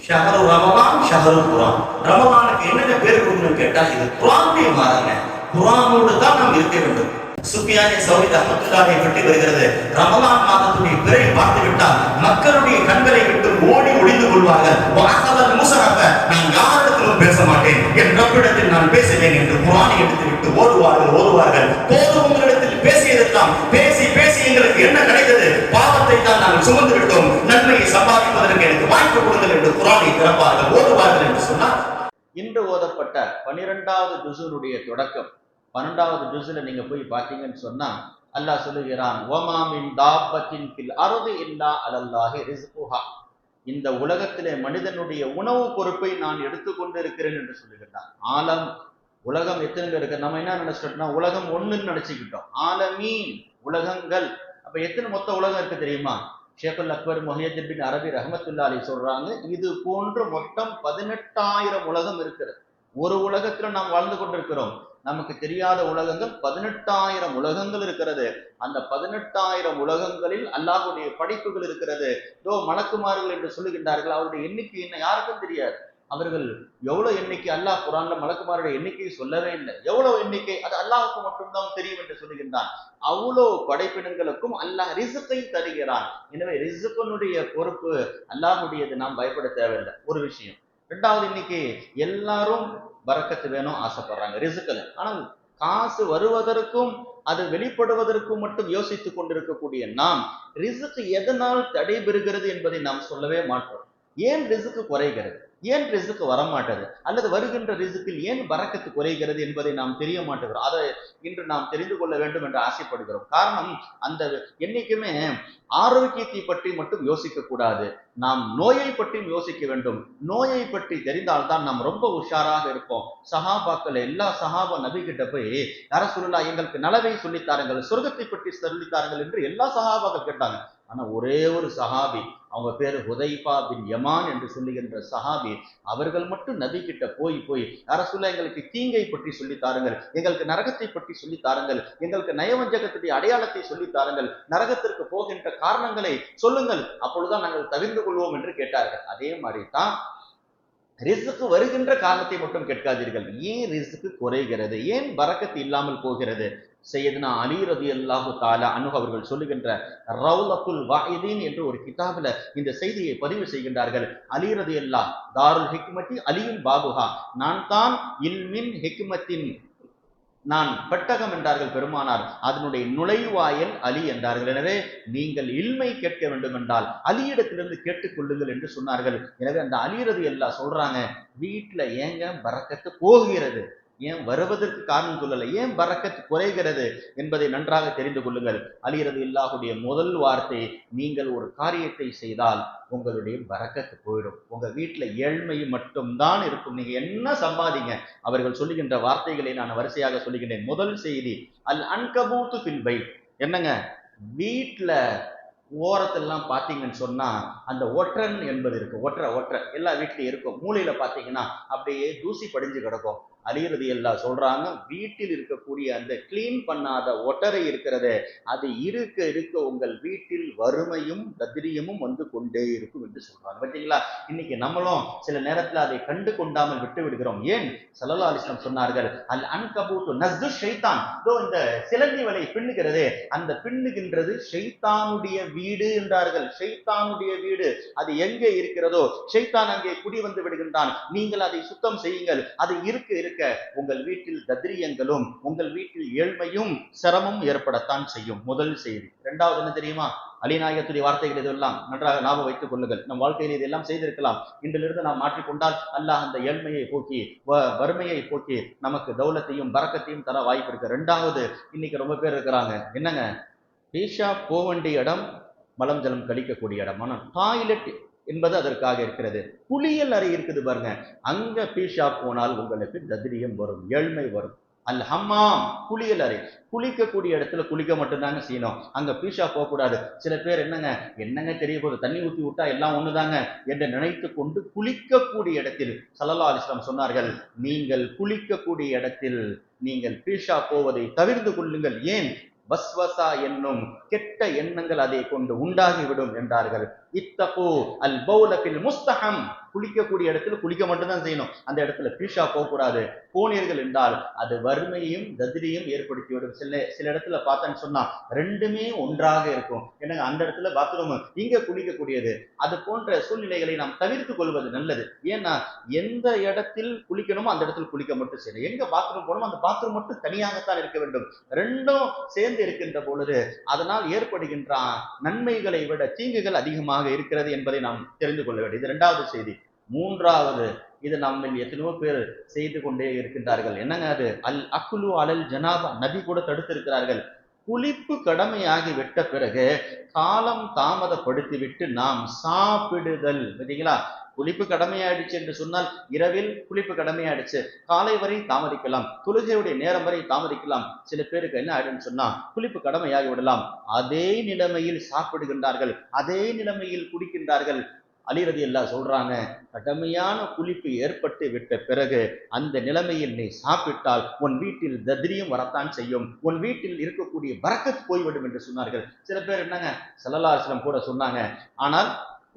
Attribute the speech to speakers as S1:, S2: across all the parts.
S1: ஷஹரு ரமலான் ஷஹரு குரான். ரமலானுக்கு என்னென்ன பேர் கொடுக்கணும்னு கேட்டா இது குரானுடைய மாதங்க. குரானோடு தான் நாம் இருக்க வேண்டும். சுஃபியானே சௌரி ரஹ்மத்துல்லாஹி பற்றி வருகிறது, ரமலான் மாதத்துடைய பிறை பார்த்து விட்டால் மக்களுடைய கண்களை விட்டு ஓடி ஒளிந்து கொள்வார்கள். நான் யாரிடத்திலும் பேச மாட்டேன், என் ரப்பிடத்தில் நான் பேசுவேன் என்று குரானை எடுத்து விட்டு ஓடுவார்கள். போதும், உங்களிடத்தில் பேசியதெல்லாம் பேசி பேசி எங்களுக்கு என்ன கிடைத்தது? பாவத்தை தான் நாங்கள் சுமந்து விட்டோம், நன்மையை சம்பாதிப்பதற்கு எனக்கு வாய்ப்பு கொடுங்கள் என்று குரானை திறப்பார்கள், ஓடுவார்கள் என்று சொன்னார். இன்று ஓதப்பட்ட 12வது ஜுஸுனுடைய தொடக்கம் 12வது ஜுஸுல நீங்க போய் பார்த்தீங்கன்னு சொன்னா அல்லாஹ் சொல்லுகிறான், வமா மின் தாப்பத்தின் ஃபில் அர்தி இல்லா அலல்லாஹி ரிஸ்குஹா. இந்த உலகத்திலே மனிதனுடைய உணவு பொறுப்பை நான் எடுத்துக்கொண்டு இருக்கிறேன் என்று சொல்லுகிறான். ஆலம், உலகம் எத்தனை இருக்கு? நம்ம என்ன நினைச்சிட்டோம்னா உலகம் ஒண்ணுன்னு நினைச்சுக்கிட்டோம். ஆலமீன், உலகங்கள். அப்ப எத்தனை மொத்த உலகம் இருக்கு தெரியுமா? ஷேகுல் அக்பர் முஹியத்தின் பின் அரபி ரஹமத்துல்லாஹி அலைஹி சொல்றாங்க, இது போன்று மொத்தம் 18,000 உலகம் இருக்கிறது. ஒரு உலகத்துல நாம் வாழ்ந்து கொண்டிருக்கிறோம். நமக்கு தெரியாத உலகங்கள் 18,000 உலகங்கள் இருக்கிறது. அந்த 18,000 உலகங்களில் அல்லாஹ்வுடைய படைப்புகள் இருக்கிறது. மலக்குமார்கள் என்று சொல்லுகின்றார்கள். அவருடைய எண்ணிக்கை என்ன யாருக்கும் தெரியாது. அவர்கள் எவ்வளவு எண்ணிக்கை, அல்லாஹ் குர்ஆன்ல மலக்குமாருடைய எண்ணிக்கையை சொல்லவே இல்லை. எவ்வளவு எண்ணிக்கை அது அல்லாஹ்வுக்கு மட்டும்தான் தெரியும் என்று சொல்லுகின்றான். அவ்வளவு படைப்பினங்களுக்கும் அல்லாஹ் ரிஸ்கை தருகிறான். எனவே ரிஸ்கனுடைய பொறுப்பு அல்லாஹ்வுடையது, நாம் பயப்பட தேவையில்லை. ஒரு விஷயம். இரண்டாவது, இன்னைக்கு எல்லாரும் பரக்கத்து வேணும் ஆசைப்படுறாங்க ரிஸ்க்ல. ஆனால் காசு வருவதற்கும் அது வெளிப்படுவதற்கும் மட்டும் யோசித்துக் கொண்டிருக்கக்கூடிய நாம் ரிஸ்க் எதனால் தடைபெறுகிறது என்பதை நாம் சொல்லவே மாட்டோம். ஏன் ரிஸ்க் குறைகிறது, ஏன் ரிஸ்க் வரமாட்டது, அல்லது வருகின்ற ரிஸ்கில் ஏன் பரக்கத்து குறைகிறது என்பதை நாம் தெரிய மாட்டேங்கிறோம். அதை இன்று நாம் தெரிந்து கொள்ள வேண்டும் என்று ஆசைப்படுகிறோம். காரணம், அந்த என்னைக்குமே ஆரோக்கியத்தை பற்றி மட்டும் யோசிக்க கூடாது, நாம் நோயை பற்றியும் யோசிக்க வேண்டும். நோயை பற்றி தெரிந்தால்தான் நாம் ரொம்ப உஷாராக இருப்போம். சஹாபாக்கள் எல்லா சஹாபா நபி கிட்ட போய், யார சொல்லலாம், எங்களுக்கு நலவை சொல்லித்தாருங்கள், சொர்க்கத்தை பற்றி சொல்லித்தாருங்கள் என்று எல்லா சஹாபாக்கள் கேட்டாங்க. ஆனா ஒரே ஒரு சஹாபி, அவங்க பேரு ஹுதைஃபா பின் யமான் என்று சொல்லுகின்ற சஹாபி, அவர்கள் மட்டும் நபி கிட்ட போய் யார சொல்ல, எங்களுக்கு தீங்கை பற்றி சொல்லித்தாருங்கள், எங்களுக்கு நரகத்தை பற்றி சொல்லித்தாருங்கள், எங்களுக்கு நயவஞ்சகத்துடைய அடையாளத்தை சொல்லித்தாருங்கள், நரகத்திற்கு போகின்ற காரணங்களை சொல்லுங்கள், அப்பொழுதுதான் நாங்கள் தவிர்த்து கொள்வோம் என்று கேட்டார்கள். அதே மாதிரி தான் ரிஸ்க் வருகின்ற காரணத்தை மட்டும் கேட்காதீர்கள். ஏன் ரிஸ்க் குறைகிறது, ஏன் பரக்கத்து இல்லாமல் போகிறது? சையதுனா அலி ரலியல்லாஹு தஆலா அன்ஹு அவர்கள் சொல்லுகின்ற ரௌலத்துல் வாயிதீன் என்ற ஒரு கிதாபில் இந்த செய்தியை பதிவு செய்கின்றார்கள். அலி ரலியல்லாஹ் தாருல் ஹிக்மத்தி அலியின் பாபுஹா, நான் தான் இல்மின் ஹிக்மத்தின் நான் பெட்டகம் என்றார்கள் பெருமானார், அதனுடைய நுழைவாயல் அலி என்றார்கள். எனவே நீங்கள் இல்மை கேட்க வேண்டும் என்றால் அலியிடத்திலிருந்து கேட்டுக்கொள்ளுங்கள் என்று சொன்னார்கள். எனவே அந்த அலி ரலியல்லாஹ் சொல்றாங்க, வீட்டுல ஏங்க பரக்கத்து போகிறது, ஏன் வருவதற்கு காரணம் சொல்லலை, ஏன் பரக்கத்து குறைகிறது என்பதை நன்றாக தெரிந்து கொள்ளுங்கள். அலி ரலியல்லாஹுடைய முதல் வார்த்தை, நீங்கள் ஒரு காரியத்தை செய்தால் உங்களுடைய பரக்கத்து போயிடும், உங்க வீட்டுல ஏழ்மை மட்டும்தான் இருக்கும், நீங்க என்ன சம்பாதிங்க. அவர்கள் சொல்லுகின்ற வார்த்தைகளை நான் வரிசையாக சொல்லுகின்றேன். முதல் செய்தி, அல் அன்கபூத்து ஃபில் பைத். என்னங்க, வீட்டுல ஓரத்திலாம் பார்த்தீங்கன்னு சொன்னா அந்த ஒற்றன் என்பது இருக்கு. ஒற்றை எல்லா வீட்லயும் இருக்கும். மூலையில பார்த்தீங்கன்னா அப்படியே தூசி படிஞ்சு கிடக்கும். அலி ரலியல்லாஹ் சொல்றாங்க, வீட்டில் இருக்கக்கூடிய அந்த கிளீன் பண்ணாத ஒட்டரை இருக்கிறது, அது இருக்க இருக்க உங்கள் வீட்டில் வறுமையும் தத்ரியமும் வந்து கொண்டே இருக்கும் என்று சொல்றாங்க. பார்த்தீங்களா, இன்னைக்கு நம்மளும் சில நேரத்தில் அதை கண்டு கொண்டாமல் விட்டு விடுகிறோம். ஏன்? ஸல்லல்லாஹு அலைஹி வஸல்லம் சொன்னார்கள், அல் அன்கபூத்து நஸ்து ஷைத்தான். இந்த சிலந்தி வலை பின்னுகிறது, அந்த பின்னுகின்றது ஷைத்தானுடைய வீடு என்றார்கள். ஷைத்தானுடைய வீடு அது எங்கே இருக்கிறதோ ஷைத்தான் அங்கே குடி வந்து விடுகின்றான். நீங்கள் அதை சுத்தம் செய்யுங்கள். அது இருக்க இருக்க உங்கள் வீட்டில் தத்ரியங்களும் உங்கள் வீட்டில் ஏழ்மையும் சிரமம் ஏற்படத்தான் செய்யும். முதல் செய்தி. இரண்டாவது என்ன தெரியுமா? அலிநாயகத்துடைய வார்த்தைகள் இதெல்லாம் நன்றாக ஞாபகம் வைத்துக் கொள்ளுங்கள். நம் வாழ்க்கையில் இதெல்லாம் செய்திருக்கலாம். இன்றிலிருந்து நாம் மாற்றிக்கொண்டால் அல்லாஹ் அந்த ஏழ்மையை போக்கி வறுமையை போக்கி நமக்கு தௌலத்தையும் பரக்கத்தையும் தர வாய்ப்பு இருக்கு. ரெண்டாவது, இன்னைக்கு ரொம்ப பேர் இருக்கிறாங்க, என்னங்க, பீஷா போக வேண்டிய இடம் மலம் ஜலம் கழிக்கக்கூடிய இடம், ஆனால் டாய்லெட் என்பது அதற்காக இருக்கிறது. குளியல் அறை இருக்குது பாருங்க, அங்க பீஷா போனால் உங்களுக்கு தத்ரியம் வரும், ஏழ்மை வரும். அல் ஹம்மாம், குளியல் அறை, குளிக்கக்கூடிய இடத்துல குளிக்க மட்டும்தாங்க செய்யணும், அங்க பீஷா போகக்கூடாது. சில பேர் என்னங்க தெரிய போகுது, தண்ணி ஊற்றி விட்டா எல்லாம் ஒண்ணுதாங்க என்று நினைத்து கொண்டு குளிக்கக்கூடிய இடத்தில் ஸல்லல்லாஹு அலைஹி வஸல்லம் சொன்னார்கள், நீங்கள் குளிக்கக்கூடிய இடத்தில் நீங்கள் பீஷா போவதை தவிர்த்து கொள்ளுங்கள். ஏன்? வஸ்வசா என்னும் கெட்ட எண்ணங்கள் அதை கொண்டு உண்டாகிவிடும் என்றார்கள்.
S2: இத்தகு அல் பௌல ஃபில் முஸ்தஹம், குளிக்கக்கூடிய இடத்துல குளிக்க மட்டும்தான் செய்யணும், அந்த இடத்துல பீஷா போகக்கூடாது. போனீர்கள் என்றால் அது வறுமையும் ததிரியும் ஏற்படுத்திவிடும். சில இடத்துல பார்த்தேன்னு சொன்னா ரெண்டுமே ஒன்றாக இருக்கும். எனக்கு அந்த இடத்துல பாத்ரூம், இங்க குளிக்கக்கூடியது, அது போன்ற சூழ்நிலைகளை நாம் தவிர்த்து கொள்வது நல்லது. ஏன்னா எந்த இடத்தில் குளிக்கணுமோ அந்த இடத்தில் குளிக்க மட்டும் செய்யணும், எங்க பாத்ரூம் போகணுமோ அந்த பாத்ரூம் மட்டும் தனியாகத்தான் இருக்க வேண்டும். ரெண்டும் சேர்ந்து இருக்கின்ற பொழுது அதனால் ஏற்படுகின்ற நன்மைகளை விட தீங்குகள் அதிகமாக இருக்கிறது என்பதை நாம் தெரிந்து கொள்ள வேண்டும். இது இரண்டாவது செய்தி. மூன்றாவது, இது நம்ம எத்தனையோ பேர் செய்து கொண்டே இருக்கின்றார்கள். என்னங்க அது? அல் அக்குலு அலல் ஜனாபா, நபி கூட தடுத்திருக்கிறார்கள். குளிப்பு கடமையாகி விட்ட பிறகு காலம் தாமதப்படுத்தி விட்டு நாம் சாப்பிடுதல். பார்த்தீங்களா? குளிப்பு கடமையாயிடுச்சு என்று சொன்னால் இரவில் குளிப்பு கடமையாயிடுச்சு, காலை வரை தாமதிக்கலாம், தொழுகையுடைய நேரம் வரை தாமதிக்கலாம். சில பேருக்கு என்ன ஆயிடுன்னு சொன்னா குளிப்பு கடமையாகி விடலாம், அதே நிலைமையில் சாப்பிடுகின்றார்கள், அதே நிலைமையில் குடிக்கின்றார்கள். அலி ரலியல்லாஹு சொல்றாங்க, கடுமையான குளிப்பு ஏற்பட்டு விட்ட பிறகு அந்த நிலைமையில் நீ சாப்பிட்டால் உன் வீட்டில் தத்ரியம் வரத்தான் செய்யும், உன் வீட்டில் இருக்கக்கூடிய பரக்கத் போய்விடும் என்று சொன்னார்கள். சில பேர் என்னங்க, ஸல்லல்லாஹு அலைஹி வஸல்லம் கூட சொன்னாங்க, ஆனால்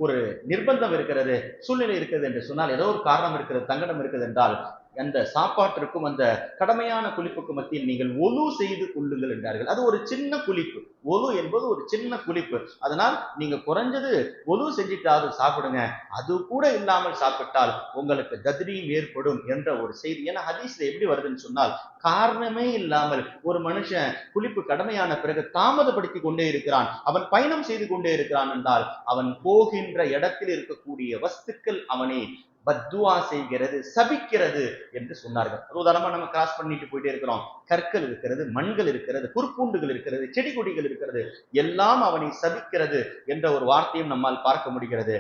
S2: ஒரு நிர்பந்தம் இருக்கிறது, சூழ்நிலை இருக்கிறது என்று சொன்னால், ஏதோ ஒரு காரணம் இருக்கிறது, தங்கடம் இருக்கிறது என்றால் அந்த சாப்பாட்டிற்கும் அந்த கடமையான குளிப்புக்கு மத்தியில் நீங்கள் ஒலு செய்து கொள்ளுங்கள் என்றார்கள். அது ஒரு சின்ன குளிப்பு, ஒலு என்பது ஒரு சின்ன குளிப்பு. அதனால் நீங்க குறைஞ்சது ஒலு செஞ்சிட்டாவது சாப்பிடுங்க. அது கூட இல்லாமல் சாப்பிட்டால் உங்களுக்கு தத்ரீம் ஏற்படும் என்ற ஒரு செய்தி. ஏன்னா ஹதீஸ்ல எப்படி வருதுன்னு சொன்னால், காரணமே இல்லாமல் ஒரு மனுஷன் குளிப்பு கடமையான பிறகு தாமதப்படுத்தி கொண்டே இருக்கிறான், அவன் பயணம் செய்து கொண்டே இருக்கிறான் என்றால் அவன் போகின்ற இடத்தில் இருக்கக்கூடிய வஸ்துக்கள் அவனை பத்துவா செய்கிறது, சபிக்கிறது என்று சொன்னார்கள். உதாரணமா நம்ம கிராஸ் பண்ணிட்டு போயிட்டே இருக்கிறோம், கற்கள் இருக்கிறது, மண்கள் இருக்கிறது, புற்பூண்டுகள் இருக்கிறது, செடி கொடிகள் இருக்கிறது, எல்லாம் அவனை சபிக்கிறது என்ற ஒரு வார்த்தையும் நம்மால் பார்க்க முடிகிறது.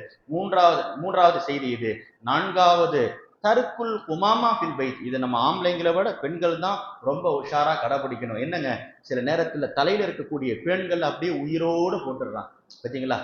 S2: மூன்றாவது செய்தி இது. நான்காவது, தருக்குல் குமாமா ஃபில் பைத். இது நம்ம ஆம்பளைங்களை விட பெண்கள் தான் ரொம்ப உஷாரா கடைபிடிக்கணும். என்னங்க, சில நேரத்துல தலையில இருக்கக்கூடிய பெண்கள் அப்படியே உயிரோடு போட்டுடுறான். பார்த்தீங்களா?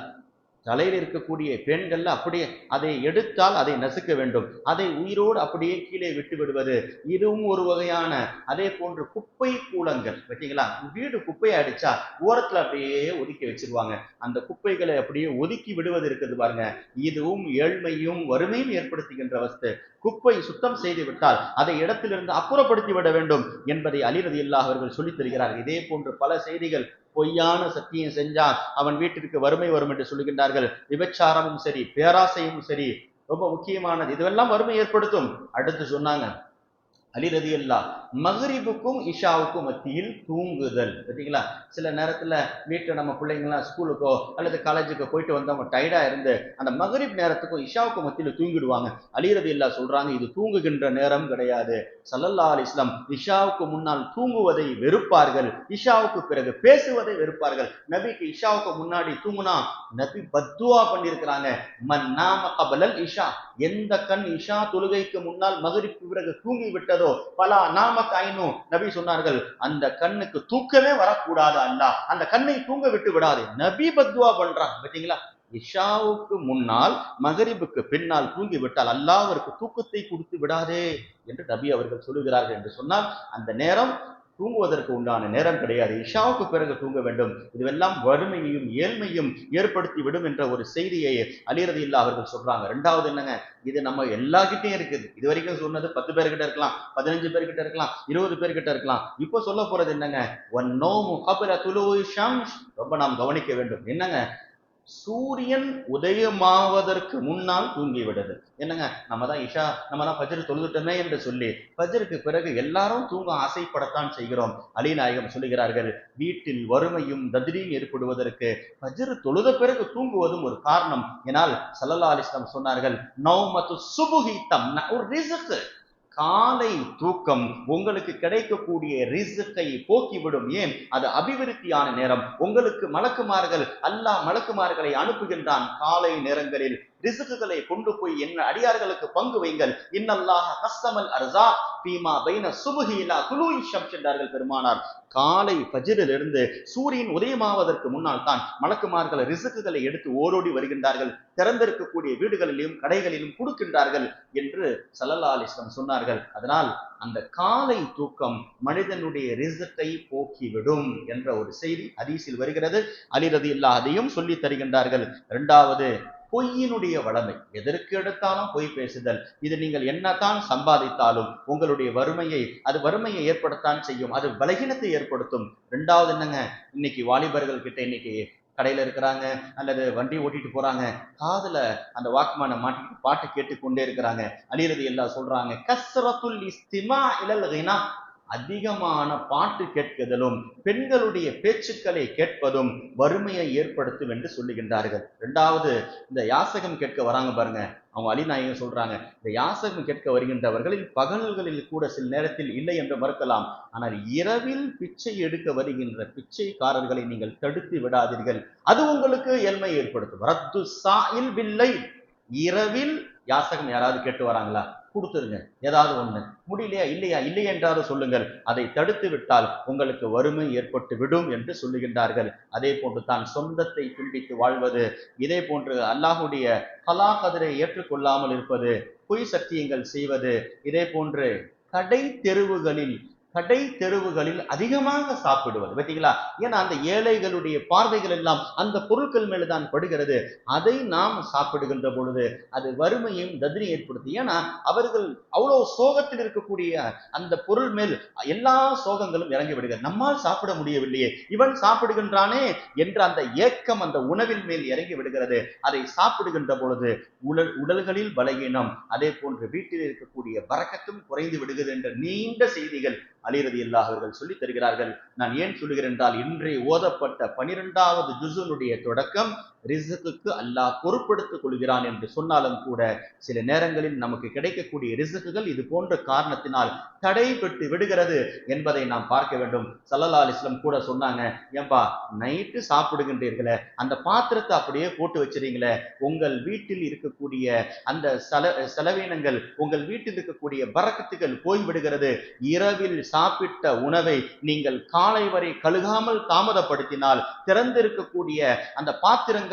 S2: தலையில் இருக்கக்கூடிய பெண்கள்ல அப்படியே அதை எடுத்தால் அதை நசுக்க வேண்டும், அதை உயிரோடு அப்படியே கீழே விட்டு விடுவது, இதுவும் ஒரு வகையான. அதே போன்று குப்பை கூலங்கள், பார்த்தீங்களா? வீடு குப்பையை அடிச்சா ஓரத்துல அப்படியே ஒதுக்கி வச்சிருவாங்க, அந்த குப்பைகளை அப்படியே ஒதுக்கி விடுவது இருக்குது பாருங்க, இதுவும் ஏழ்மையும் வறுமையும் ஏற்படுத்துகின்ற வஸ்து. குப்பை சுத்தம் செய்து விட்டால் அதை இடத்திலிருந்து அப்புறப்படுத்தி விட வேண்டும் என்பதை அலி ரலியல்லாஹு அவர்கள் சொல்லித் தருகிறார்கள். இதே போன்று பல செய்திகள். பொய்யான சத்தியம் செஞ்சால் அவன் வீட்டிற்கு வறுமை வரும் என்று சொல்லுகின்றார்கள். விபச்சாரமும் சரி, பேராசையும் சரி, ரொம்ப முக்கியமானது, இதுவெல்லாம் வறுமை ஏற்படுத்தும். அடுத்து சொன்னாங்க அலி ரலியல்லாஹு, மக்ரிபுக்கும் இஷாவுக்கும் மத்தியில் தூங்குதல். பார்த்தீங்களா? சில நேரத்துல வீட்டில் நம்ம பிள்ளைங்களாம் ஸ்கூலுக்கோ அல்லது காலேஜுக்கோ போயிட்டு வந்தவங்க டயர்டா இருந்து அந்த மக்ரிப் நேரத்துக்கும் இஷாவுக்கும் மத்தியில் தூங்கிடுவாங்க. அலி ரலியல்லாஹு சொல்றாங்க, இது தூங்குகின்ற நேரம் கிடையாது. ஸல்லல்லாஹு அலைஹி வஸல்லம் இஷாவுக்கு முன்னால் தூங்குவதை வெறுப்பார்கள், இஷாவுக்கு பிறகு பேசுவதை வெறுப்பார்கள். நபிக்கு இஷாவுக்கு முன்னாடி தூங்குனா நபி பத்துவா பண்ணியிருக்கிறாங்க. மன் நாம கபலல் இஷா, எந்த கண் இஷா தொழுகைக்கு முன்னால் மக்ரிப் பிறகு தூங்கி விட்டதோ பலா நாமக் ஐனு, நபி சொன்னார்கள், அந்த கண்ணுக்கு தூக்கமே வரக்கூடாது, அல்லாஹ் அந்த கண்ணை தூங்க விட்டு விடாது. நபி பத்துவா பண்றாங்க. பார்த்தீங்களா? இஷாவுக்கு முன்னால் மகரிபுக்கு பின்னால் தூங்கி விட்டால் அல்லாஹ்விற்கு தூக்கத்தை கொடுத்து விடாதே என்று நபி அவர்கள் சொல்லுகிறார்கள். என்று சொன்னால் அந்த நேரம் தூங்குவதற்கு உண்டான நேரம் கிடையாது, இஷாவுக்கு பிறகு தூங்க வேண்டும். இதுவெல்லாம் வறுமையையும் ஏழ்மையும் ஏற்படுத்தி விடும் என்ற ஒரு செய்தியை அலி ரலியல்லாஹு அவர்கள் சொல்றாங்க. ரெண்டாவது என்னங்க, இது நம்ம எல்லார்கிட்டையும் இருக்குது. இது வரைக்கும் சொன்னது 10 பேர்கிட்ட இருக்கலாம், 15 பேர்கிட்ட இருக்கலாம், 20 பேர்கிட்ட இருக்கலாம். இப்போ சொல்ல போறது என்னங்க, ஒன் நோமு கப்ல துலூஇ ஷம்ஸ், ரொம்ப நாம் கவனிக்க வேண்டும். என்னங்க, சூரியன் உதயமாவதற்கு முன்னால் தூங்கி விடுது. என்னங்க, நம்ம தான் இஷா, நம்ம தான் ஃபஜ்ர் தொழுதுட்டோமே என்று சொல்லி ஃபஜ்ருக்கு பிறகு எல்லாரும் தூங்க ஆசைப்படத்தான் செய்கிறோம். அலி நாயகம் சொல்லுகிறார்கள், வீட்டில் வறுமையும் தத்ரீம் ஏற்படுவதற்கு ஃபஜ்ர் தொழுத பிறகு தூங்குவதும் ஒரு காரணம். ஏனால் ஸல்லல்லாஹு அலைஹி வஸல்லம் சொன்னார்கள், நௌமத்து சுபுஹி தம்னஉ ரிஸ்க், காலை தூக்கம் உங்களுக்கு கிடைக்கக்கூடிய ரிஸ்கை போக்கிவிடும். ஏன்? அது அபிவிருத்தியான நேரம். உங்களுக்கு மலக்குமார்கள், அல்லாஹ் மலக்குமார்களை அனுப்புகின்றான் காலை நேரங்களில். ரிசுக்குகளை கொண்டு போய் என்ன அடியார்களுக்கு பங்கு வைங்கள். இன்னல்லாஹ கஸ்ஸமல் அர்ஸா ஃபீமா பைன சுப்ஹி இலா துலூஇ ஷம்ஸ் என்றார்கள் பெருமானார். காலை ஃபஜ்ரிலிருந்து சூரியன் உதயமாவதற்கு முன்னால் தான் மலக்குமார்கள் ரிசுக்குகளை எடுத்து ஓடோடி வருகின்றார்கள். திறந்திருக்கக்கூடிய வீடுகளிலும் கடைகளிலும் கொடுக்கின்றார்கள் என்று ஸல்லல்லாஹு அலைஹி வஸல்லம் சொன்னார்கள். அதனால் அந்த காலை தூக்கம் மனிதனுடைய ரிஸ்கை போக்கிவிடும் என்ற ஒரு செய்தி ஹதீஸில் வருகிறது. அலி ரலியல்லாஹு அதையும் சொல்லி தருகின்றார்கள். இரண்டாவது, பொய்யினுடைய வளமை. எதற்கு எடுத்தாலும் பொய் பேசுதல். இது நீங்கள் என்னத்தான் சம்பாதித்தாலும் உங்களுடைய வறுமையை ஏற்படுத்தான் செய்யும். அது பலகீனத்தை ஏற்படுத்தும். இரண்டாவது என்னங்க, இன்னைக்கு வாலிபர்கள் கிட்ட இன்னைக்கு கடையில இருக்கிறாங்க அல்லது வண்டி ஓட்டிட்டு போறாங்க, காதுல அந்த வாக்குமான மாட்டிட்டு பாட்டு கேட்டு கொண்டே இருக்கிறாங்க. அலி ரலியல்லாஹு சொல்றாங்க, கஸ்ரத்துல் இஸ்திமா இலல் கினா, அதிகமான பாட்டு கேட்குதலும் பெண்களுடைய பேச்சுக்களை கேட்பதும் வறுமையை ஏற்படுத்தும் என்று சொல்லுகின்றார்கள். இரண்டாவது, இந்த யாசகம் கேட்க வராங்க பாருங்க, அவங்க அலிநாயகம் சொல்றாங்க, இந்த யாசகம் கேட்க வருகின்றவர்களில் பகல்களில் கூட சில நேரத்தில் இல்லை என்று மறுக்கலாம், ஆனால் இரவில் பிச்சை எடுக்க வருகின்ற பிச்சைக்காரர்களை நீங்கள் தடுத்து விடாதீர்கள், அது உங்களுக்கு ஏழ்மை ஏற்படுத்தும். ரத்து சாயில் பில்லை, இரவில் யாசகம் யாராவது கேட்டு வராங்களா, கொடுத்துருங்க. ஏதாவது ஒண்ணு முடியலையா, இல்லை என்றாவது சொல்லுங்கள். அதை தடுத்து விட்டால் உங்களுக்கு வறுமை ஏற்பட்டு விடும் என்று சொல்லுகின்றார்கள். அதே போன்று தான் சொந்தத்தை துண்டித்து வாழ்வது, இதே போன்று அல்லாஹுடைய கலா கதிரை ஏற்றுக்கொள்ளாமல் இருப்பது, பொய் சத்தியங்கள் செய்வது, இதே போன்று கடை தெருவுகளில் அதிகமாக சாப்பிடுவது. பார்த்தீங்களா? ஏன்னா அந்த ஏழைகளுடைய பார்வைகள் எல்லாம் அந்த பொருட்கள் மேல்தான் படுகிறது. அதை நாம் சாப்பிடுகின்ற பொழுது அது வறுமையும் தத்ரி ஏற்படுத்தி. ஏன்னா அவர்கள் அவ்வளவு சோகத்தில் இருக்கக்கூடிய அந்த பொருள் மேல் எல்லா சோகங்களும் இறங்கி விடுகிறது. நம்மால் சாப்பிட முடியவில்லையே, இவன் சாப்பிடுகின்றானே என்ற அந்த ஏக்கம் அந்த உணவின் மேல் இறங்கி விடுகிறது. அதை சாப்பிடுகின்ற பொழுது உடல்களில் பலகீனம், அதே போன்று வீட்டில் இருக்கக்கூடிய பரக்கத்தும் குறைந்து விடுகிறது என்ற நீண்ட செய்திகள் அலி ரலியல்லாஹு அவர்கள் சொல்லி தருகிறார்கள். நான் ஏன் சொல்லுகிறேன் என்றால், இன்றைய ஓதப்பட்ட 12வது ஜுஸுனுடைய தொடக்கம் ரிஸ்குக்கு அல்லாஹ் பொறுப்படுத்திக் கொள்கிறான் என்று சொன்னாலும் கூட சில நேரங்களில் நமக்கு கிடைக்கக்கூடிய ரிஸ்குகள் இது போன்ற காரணத்தினால் தடைபட்டு விடுகிறது என்பதை நாம் பார்க்க வேண்டும். ஸல்லல்லாஹு அலைஹி வஸல்லம் கூட சொன்னாங்க, ஏன்பா நைட்டு சாப்பிடுகின்றீர்களே, அந்த பாத்திரத்தை அப்படியே போட்டு வச்சிருக்கீங்களே, உங்கள் வீட்டில் இருக்கக்கூடிய அந்த செலவீனங்கள், உங்கள் வீட்டில் இருக்கக்கூடிய பரக்கத்துகள் போய்விடுகிறது. இரவில் சாப்பிட்ட உணவை நீங்கள் காலை வரை கழுகாமல் தாமதப்படுத்தினால், திறந்திருக்கக்கூடிய அந்த பாத்திரங்களை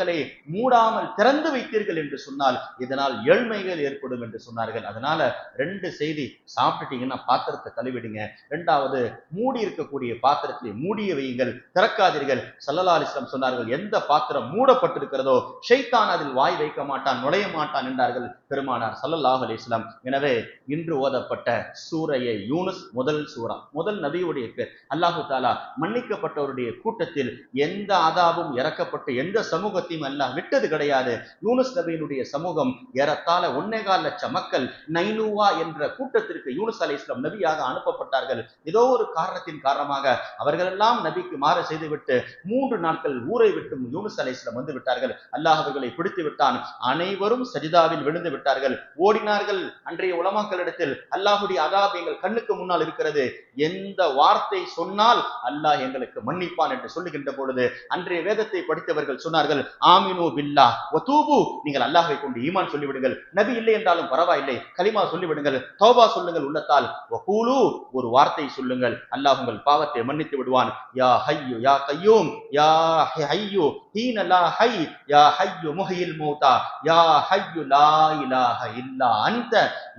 S2: மூடாமல் திறந்து வைத்தீர்கள் என்று சொன்னால் இதனால் ஏழ்மைகள் ஏற்படும் என்று சொன்னார்கள். அதனால 2 செய்தி, சாப்பிட்டுட்டீங்கன்னா பாத்திரத்தை கழுவிடுங்க. 2வது, மூடி இருக்கக்கூடிய பாத்திரத்தை மூடிய வையுங்கள், திறக்காதீர்கள். ஸல்லல்லாஹு அலைஹி வஸல்லம் சொன்னார்கள், எந்த பாத்திரம் மூடப்பட்டிருக்கிறதோ ஷைத்தான் அதில் வாய் வைக்க மாட்டான், நுழைய மாட்டான் என்றார்கள் பெருமானார் ஸல்லல்லாஹு அலைஹி வஸல்லம். எனவே இன்று ஓதப்பட்ட சூரையை யூனுஸ் முதல் சூரா, முதல் நபியுடைய பேர். அல்லாஹு தாலா மன்னிக்கப்பட்டவருடைய கூட்டத்தில் எந்த அதாபும் இறக்கப்பட்டு எந்த சமூகத்தையும் அல்லாஹ் விட்டது கிடையாது. யூனுஸ் நபியினுடைய சமூகம் ஏறத்தாழ 1.25 லட்சம் மக்கள் நைனுவா என்ற கூட்டத்திற்கு யூனுஸ் அலைஹிஸ்ஸலாம் நபியாக அனுப்பப்பட்டார்கள். ஏதோ ஒரு காரணத்தின் காரணமாக அவர்கள் எல்லாம் நபிக்கு மாறு செய்துவிட்டு 3 நாட்கள் ஊரை விட்டு யூனுஸ் அலைஹிஸ்ஸலாம் வந்து விட்டார்கள். அல்லாஹ் அவர்களை பிடித்து விட்டான். அனைவரும் சஜிதாவில் விழுந்து விட்டார்கள், ஓடினார்கள். அன்றைய உலமாக்களிடத்தில் அல்லாஹுடைய அதாப் எங்கள் கண்ணுக்கு முன்னால் இருக்கிறது, எந்த வார்த்தை சொன்னால் அல்லாஹ் எங்களுக்கு மன்னிப்பான் என்று சொல்லுகின்ற பொழுது அன்றைய வேதத்தை படித்தவர்கள் சொன்னார்கள், ஆமினு பில்லா வதூபு, நீங்கள் அல்லாஹ்வை கொண்டு ஈமான் சொல்லிவிடுங்கள், நபி இல்லை என்றாலும் பரவாயில்லை, கலிமா சொல்லிவிடுங்கள், தௌபா சொல்லுங்கள் உள்ளத்தால், வகூலு, ஒரு வார்த்தை சொல்லுங்கள், அல்லாஹ் உங்கள் பாவத்தை மன்னித்து விடுவான். யா ஹய்யு யா கய்யூம், யா ஹய்யு ஹீன லா ஹய், யா ஹய்யு முஹ்யில் மௌதா, யா ஹய்யு லா இலாஹ இல்லா அன்த.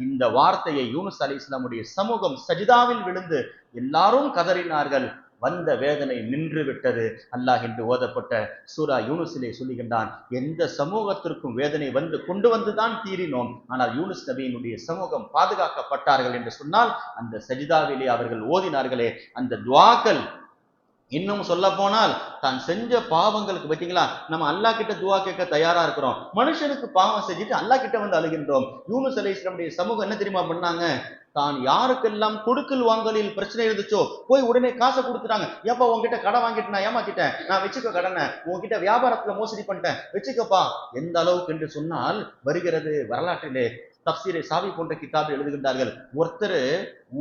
S2: இந்த வார்த்தையை யூனுஸ் அலைஹிஸ்ஸலாமுடைய சமூகம் சஜிதாவில் விழுந்து எல்லாரும் கதறினார்கள். வந்த வேதனை நின்று விட்டது. அல்லாஹ் என்று ஓதப்பட்ட சூரா யூனுஸிலே சொல்லுகின்றான், எந்த சமூகத்திற்கும் வேதனை கொண்டு வந்துதான் தீரினோம், ஆனால் யூனுஸ் நபியினுடைய சமூகம் பாதுகாக்கப்பட்டார்கள் என்று சொன்னால் அந்த சஜிதாவிலே அவர்கள் ஓதினார்களே அந்த துஆக்கள். இன்னும் சொல்ல போனால் தான் செஞ்ச பாவங்களுக்கு, பார்த்தீங்களா, நம்ம அல்லாஹ் கிட்ட துஆ கேட்க தயாரா இருக்கிறோம், மனுஷனுக்கு பாவம் செஞ்சுட்டு அல்லாஹ் கிட்ட வந்து அழுகின்றோம். யூனுஸ் அலைஹிஸ்ஸலாமுடைய சமூகம் என்ன தெரியுமா பண்ணாங்க? தான் யாருக்கெல்லாம் கொடுக்கல் வாங்கலில் பிரச்சனை இருந்துச்சோ போய் உடனே காசை கொடுத்துட்டாங்க. ஏப்பா உங்ககிட்ட கடை வாங்கிட்டு நான் ஏமாத்திட்டேன், நான் வச்சுக்க கடனை, உங்ககிட்ட வியாபாரத்துல மோசடி பண்ணிட்டேன், வச்சுக்கப்பா. எந்த அளவுக்கு என்று சொன்னால் வருகிறது வரலாற்றிலே தப்சீரை சாவி போன்ற கிதாபில் எழுதுகின்றார்கள், ஒருத்தர்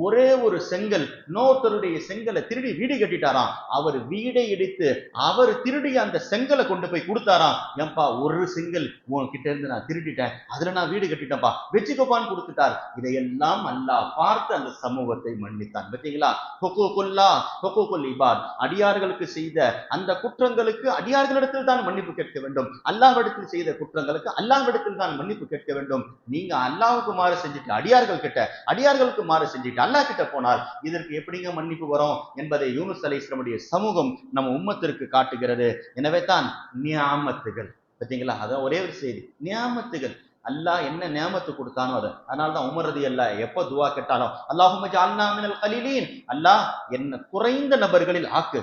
S2: ஒரே ஒரு செங்கல் இன்னொருத்தருடைய செங்கலை திருடி வீடு கட்டிட்டாராம். அவர் வீடை இடித்து அவர் திருடிய அந்த செங்கலை கொண்டு போய் கொடுத்தாராம். ஏன்பா, ஒரு செங்கல் உன்கிட்ட இருந்து நான் திருடிட்டேன், அதுல நான் வீடு கட்டிட்டேன்ப்பா, வெச்சுக்கோப்பான்னு கொடுத்துட்டார். இதையெல்லாம் அல்லாஹ் பார்த்து அந்த சமூகத்தை மன்னித்தான். பார்த்தீங்களா, ஹுகூகுல் இபாத், அடியார்களுக்கு செய்த அந்த குற்றங்களுக்கு அடியார்களிடத்தில் தான் மன்னிப்பு கேட்க வேண்டும். அல்லாஹ்விடத்தில் செய்த குற்றங்களுக்கு அல்லாஹ்விடத்தில் தான் மன்னிப்பு கேட்க வேண்டும். நீங்க அல்லாஹ்வுக்கு மாறு செஞ்சுட்டு அடியார்களுக்கு மாறு செஞ்சுட்டு அல்லாஹ் கிட்ட போனால் இதற்கு எப்படிங்க மன்னிப்பு வரும் என்பதை யூனுஸ் அலைஹிஸ்ஸலாமுடைய சமூகம் நம்ம உம்மத்திற்கு காட்டுகிறது. எனவே தான் நியாமத்துகள், பார்த்தீங்களா, அதான் ஒரே ஒரு செய்தி, நியாமத்துகள். அல்லாஹ் என்ன நியாமத்து கொடுத்தானோ அது. அதனால்தான் உமர் ரலியல்லாஹு எப்ப துவா கேட்டாலும் அல்லாஹும்ம ஜஅல்னா மினல் கலீலீன், அல்லாஹ் என்ன குறைந்த நபர்களில் ஆக்கு.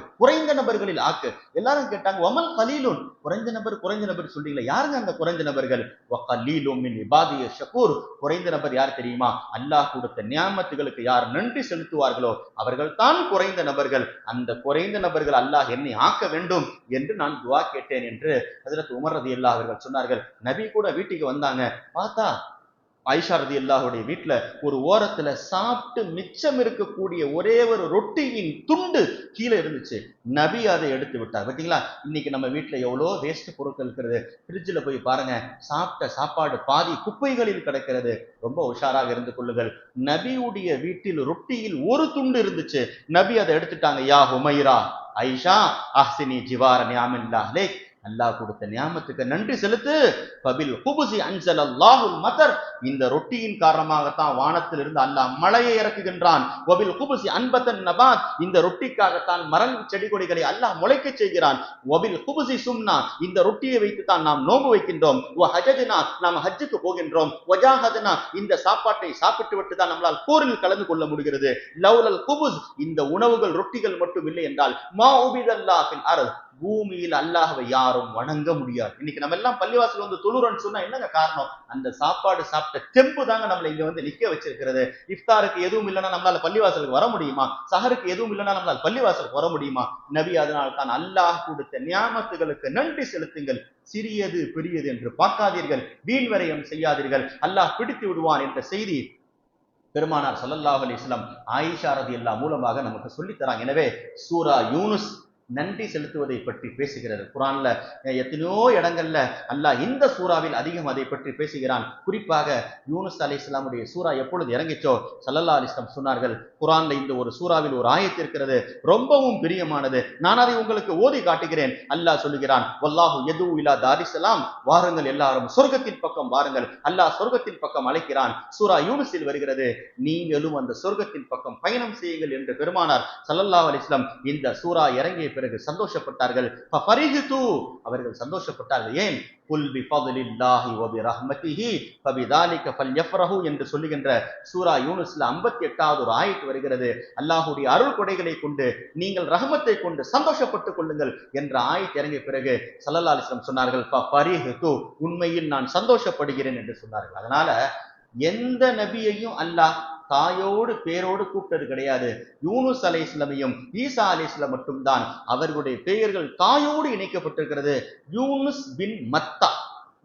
S2: எல்லாரும் கேட்டாங்க, வமல் கலீலுன், குறைந்த நபர் சொல்றீங்களா, யாருங்க அந்த குறைந்த நபர்கள்? வகலீலும் மின் இபாதிய ஷகூர், குறைந்த நபர் யார் தெரியுமா? அல்லாஹ் கொடுத்த நியாமத்துகளுக்கு யார் நன்றி செலுத்துவார்களோ அவர்கள் தான் குறைந்த நபர்கள். அந்த குறைந்த நபர்கள் அல்லாஹ் என்னை ஆக்க வேண்டும் என்று நான் துவா கேட்டேன் என்று ஹஜ்ரத் உமர் ரலியல்லாஹு அவர்கள் சொன்னார்கள். நபி கூட வீட்டுக்கு வந்தாங்க, பார்த்தா ஆயிஷா ரலியல்லாஹுடைய வீட்டுல ஒரு ஓரத்துல சாப்பிட்டு மிச்சம் இருக்கக்கூடிய ஒரே ஒரு ரொட்டியின் துண்டு கீழே இருந்துச்சு. நபி அதை எடுத்து விட்டார். பார்த்தீங்களா, இன்னைக்கு நம்ம வீட்டுல எவ்வளோ வேஸ்ட் பொருட்கள் இருக்கிறது. ஃப்ரிட்ஜில் போய் பாருங்க, சாப்பிட்ட சாப்பாடு பாதி குப்பைகளில் கிடக்கிறது. ரொம்ப உஷாராக இருந்து கொள்ளுங்கள். நபியுடைய வீட்டில் ரொட்டியில் ஒரு துண்டு இருந்துச்சு, நபி அதை எடுத்துட்டாங்க. யா ஹுமைரா, ஆயிஷா, அஹ்சினி ஜிவார நியாமில்லாஹ் லைக், அல்லாஹ் கொடுத்த நியாமத்துக்கு நன்றி செலுத்து. பபில் குபுசி அன்ஸலல்லாஹுல் மதர், இந்த ரொட்டியின் காரணமாகத்தான் வானத்திலிருந்து அல்லாஹ் மழையை இறக்குகின்றான். வபில் குபுசி அன்பத்தன் நபாத், இந்த ரொட்டிக்காகத்தான் மரங்கள் செடி கொடிகளை அல்லாஹ் முளைக்க செய்கிறான். வபில் குபுசி சும்னா, இந்த ரொட்டியை வைத்துத்தான் நாம் நோன்பு வைக்கின்றோம். வஹஜஜனா, நாம் ஹஜ்ஜுக்கு போகின்றோம். வஜாஹதனா, இந்த சாப்பாட்டை சாப்பிட்டு விட்டு தான் நம்மளால் போரில் கலந்து கொள்ள முடிகிறது. லவ்லல் குபுஸ், இந்த உணவுகள் ரொட்டிகள் மட்டும் இல்லை என்றால் மா உபிதல்லாஹில் அர்த், பூமியில் அல்லாஹ்வை யாரும் வணங்க முடியாது. இன்னைக்கு நம்ம எல்லாம் பள்ளிவாசல் வந்து தொழுறோம்னு சொன்னா என்னங்க காரணம்? அந்த சாப்பாடு சாப்பிட்ட தெம்பு தாங்க நம்மளை இங்க வந்து நிக்க வச்சிருக்கிறது. இஃப்தாருக்கு எதுவும் இல்லைன்னா நம்மளால பள்ளிவாசலுக்கு வர முடியுமா? சஹருக்கு எதுவும் இல்லைன்னா நம்மளால பள்ளிவாசலுக்கு வர முடியுமா? நபி அதனால் தான் அல்லாஹ் கொடுத்த நியாமத்துகளுக்கு நன்றி செலுத்துங்கள், சிறியது பெரியது என்று பார்க்காதீர்கள், வீண் விரயம் செய்யாதீர்கள், அல்லாஹ் பிடித்து விடுவான் என்ற செய்தி பெருமானார் ஸல்லல்லாஹு அலைஹி வஸல்லம் ஆயிஷா ரலியல்லாஹு மூலமாக நமக்கு சொல்லி தராங்க. எனவே சூரா யூனுஸ் நன்றி செலுத்துவதை பற்றி பேசுகிறது. குர்ஆன்ல எத்தனையோ இடங்கள்ல அல்லாஹ் இந்த சூறாவில் அதிகம் அதை பற்றி பேசுகிறான். குறிப்பாக யூனுஸ் அலைஹிஸ்ஸலாமுடைய சூரா எப்பொழுது இறங்கிச்சோ ஸல்லல்லாஹு அலைஹி வஸல்லம் சொன்னார்கள், குர்ஆன்ல இந்த ஒரு சூறாவில் ஒரு ஆயத்து இருக்கிறது, ரொம்பவும் பிரியமானது, நான் அதை உங்களுக்கு ஓதி காட்டுகிறேன். அல்லாஹ் சொல்லுகிறான், வல்லாஹு யது இலா தாரிஸ்ஸலாம், வாருங்கள் எல்லாரும் சொர்க்கத்தின் பக்கம் வாருங்கள். அல்லாஹ் சொர்க்கத்தின் பக்கம் அழைக்கிறான். சூரா யூனுஸில் வருகிறது, நீங்களும் அந்த சொர்க்கத்தின் பக்கம் பயணம் செய்யுங்கள் என்று பெருமானார் ஸல்லல்லாஹு அலைஹி வஸல்லம் இந்த சூரா இறங்கிய பிறகு சந்தோஷப்பட்டார்கள். அவர்கள் சந்தோஷப்பட்டார்கள். ஏன்? குல் பிஃபத்லில்லாஹி வ பிரஹ்மதிஹி ஃபபிதாலிக ஃபல்யஃப்ரஹு என்று சொல்லுகின்ற சூரா யூனுஸ்ல 58வது ஒரு ஆயத்து வருகிறது. அல்லாஹ்வுடைய அருள் கொடைகளை கொண்டு நீங்கள் ரஹ்மத்தை கொண்டு சந்தோஷப்பட்டுக் கொள்ளுங்கள் என்ற ஆயத்து இறங்கிய பிறகு ஸல்லல்லாஹு அலைஹி வஸல்லம் சொன்னார்கள், ஃபரிஹ்து, உண்மையில் நான் சந்தோஷப்படுகிறேன் என்று சொன்னார்கள். அதனால எந்த நபியையும் அல்லாஹ் தாயோடு பேரோடு கூப்பிட்டது கிடையாது. யூனுஸ் அலைஹிஸ்ஸலாமையும் ஈசா அலைஹிஸ்ஸலாம் மட்டும்தான் அவர்களுடைய பெயர்கள் தாயோடு இணைக்கப்பட்டிருக்கிறது. யூனுஸ் பின் மத்தா,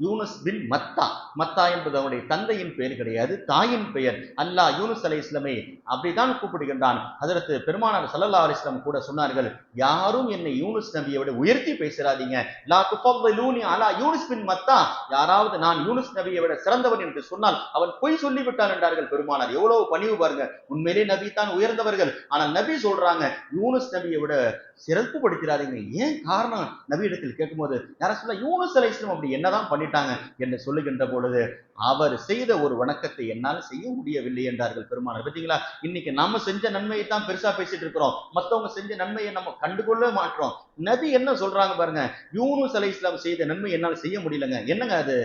S2: யூனுஸ் பின் மத்தா, மத்தா என்பது அவனுடைய தந்தையின் பெயர் கிடையாது, தாயின் பெயர். அல்லாஹ் யூனுஸ் அலைஹிஸ்ஸலாமை அப்படிதான் கூப்பிடுகின்றான். ஹஜ்ரத் பெருமானார் ஸல்லல்லாஹு அலைஹி வஸல்லம் கூட சொன்னார்கள், யாரும் என்னை யூனுஸ் நபியை விட உயர்த்தி பேசுறாதீங்க, லா துஃபல்லிலூனி அலா யூனுஸ் பின் மத்தா, யாராவது நான் யூனுஸ் நபியை விட சிறந்தவன் என்று சொன்னால் அவன் பொய் சொல்லிவிட்டான் என்றார்கள் பெருமானார். எவ்வளவு பணிவு பாருங்க. உண்மையிலே நபி தான் உயர்ந்தவர்கள், ஆனால் நபி சொல்றாங்க யூனுஸ் நபியை விட சிறப்பு படுத்திடாதீங்க. ஏன் காரணம்? நபி இடத்தில் கேட்கும்போது யார சொல்ல, யூனுஸ் அலைஹிஸ்ஸலாம் அப்படி என்னதான் பண்ணிட்டாங்க என்று சொல்லுகின்ற பொழுது அவர் செய்த ஒரு வணக்கத்தை என்னால் செய்ய முடியவில்லை என்றார்கள் பெருமானார். பார்த்தீங்களா, இன்னைக்கு நாம செஞ்ச நன்மையை தான் பெருசா பேசிட்டு இருக்கிறோம், மத்தவங்க செஞ்ச நன்மையை நம்ம கண்டுகொள்ளவே மாற்றோம். நபி என்ன சொல்றாங்க பாருங்க, யூனுஸ் அலைஹிஸ்ஸலாம் செய்த நன்மை என்னால் செய்ய முடியலங்க. என்னங்க அது?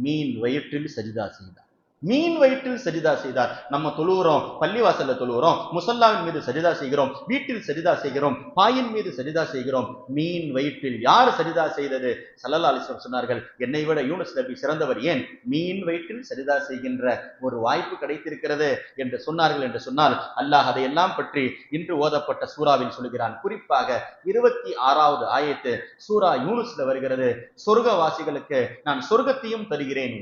S2: மீன் வயிற்றில் சஜிதா செய்தார். மீன் வயிற்றில் சஜிதா செய்தார். நம்ம தொழுகிறோம், பள்ளிவாசல்ல தொழுகிறோம், முசல்லாவின் மீது சஜிதா செய்கிறோம், வீட்டில் சஜிதா செய்கிறோம், பாயின் மீது சஜிதா செய்கிறோம். மீன் வயிற்றில் யார் சஜிதா செய்தது? ஸல்லல்லாஹு அலைஹி வஸல்லம் சொன்னார்கள், என்னை விட யூனுஸ் நபி சிறந்தவர். ஏன்? மீன் வயிற்றில் சஜிதா செய்கின்ற ஒரு வாய்ப்பு கிடைத்திருக்கிறது என்று சொன்னார்கள். என்று சொன்னால் அல்லாஹ் அதையெல்லாம் பற்றி இன்று ஓதப்பட்ட சூறாவில் சொல்கிறான். குறிப்பாக 26வது ஆயத்து சூரா யூனுஸ்ல வருகிறது, சொர்க்கவாசிகளுக்கு நான் சொர்க்கத்தையும் தருகிறேன்,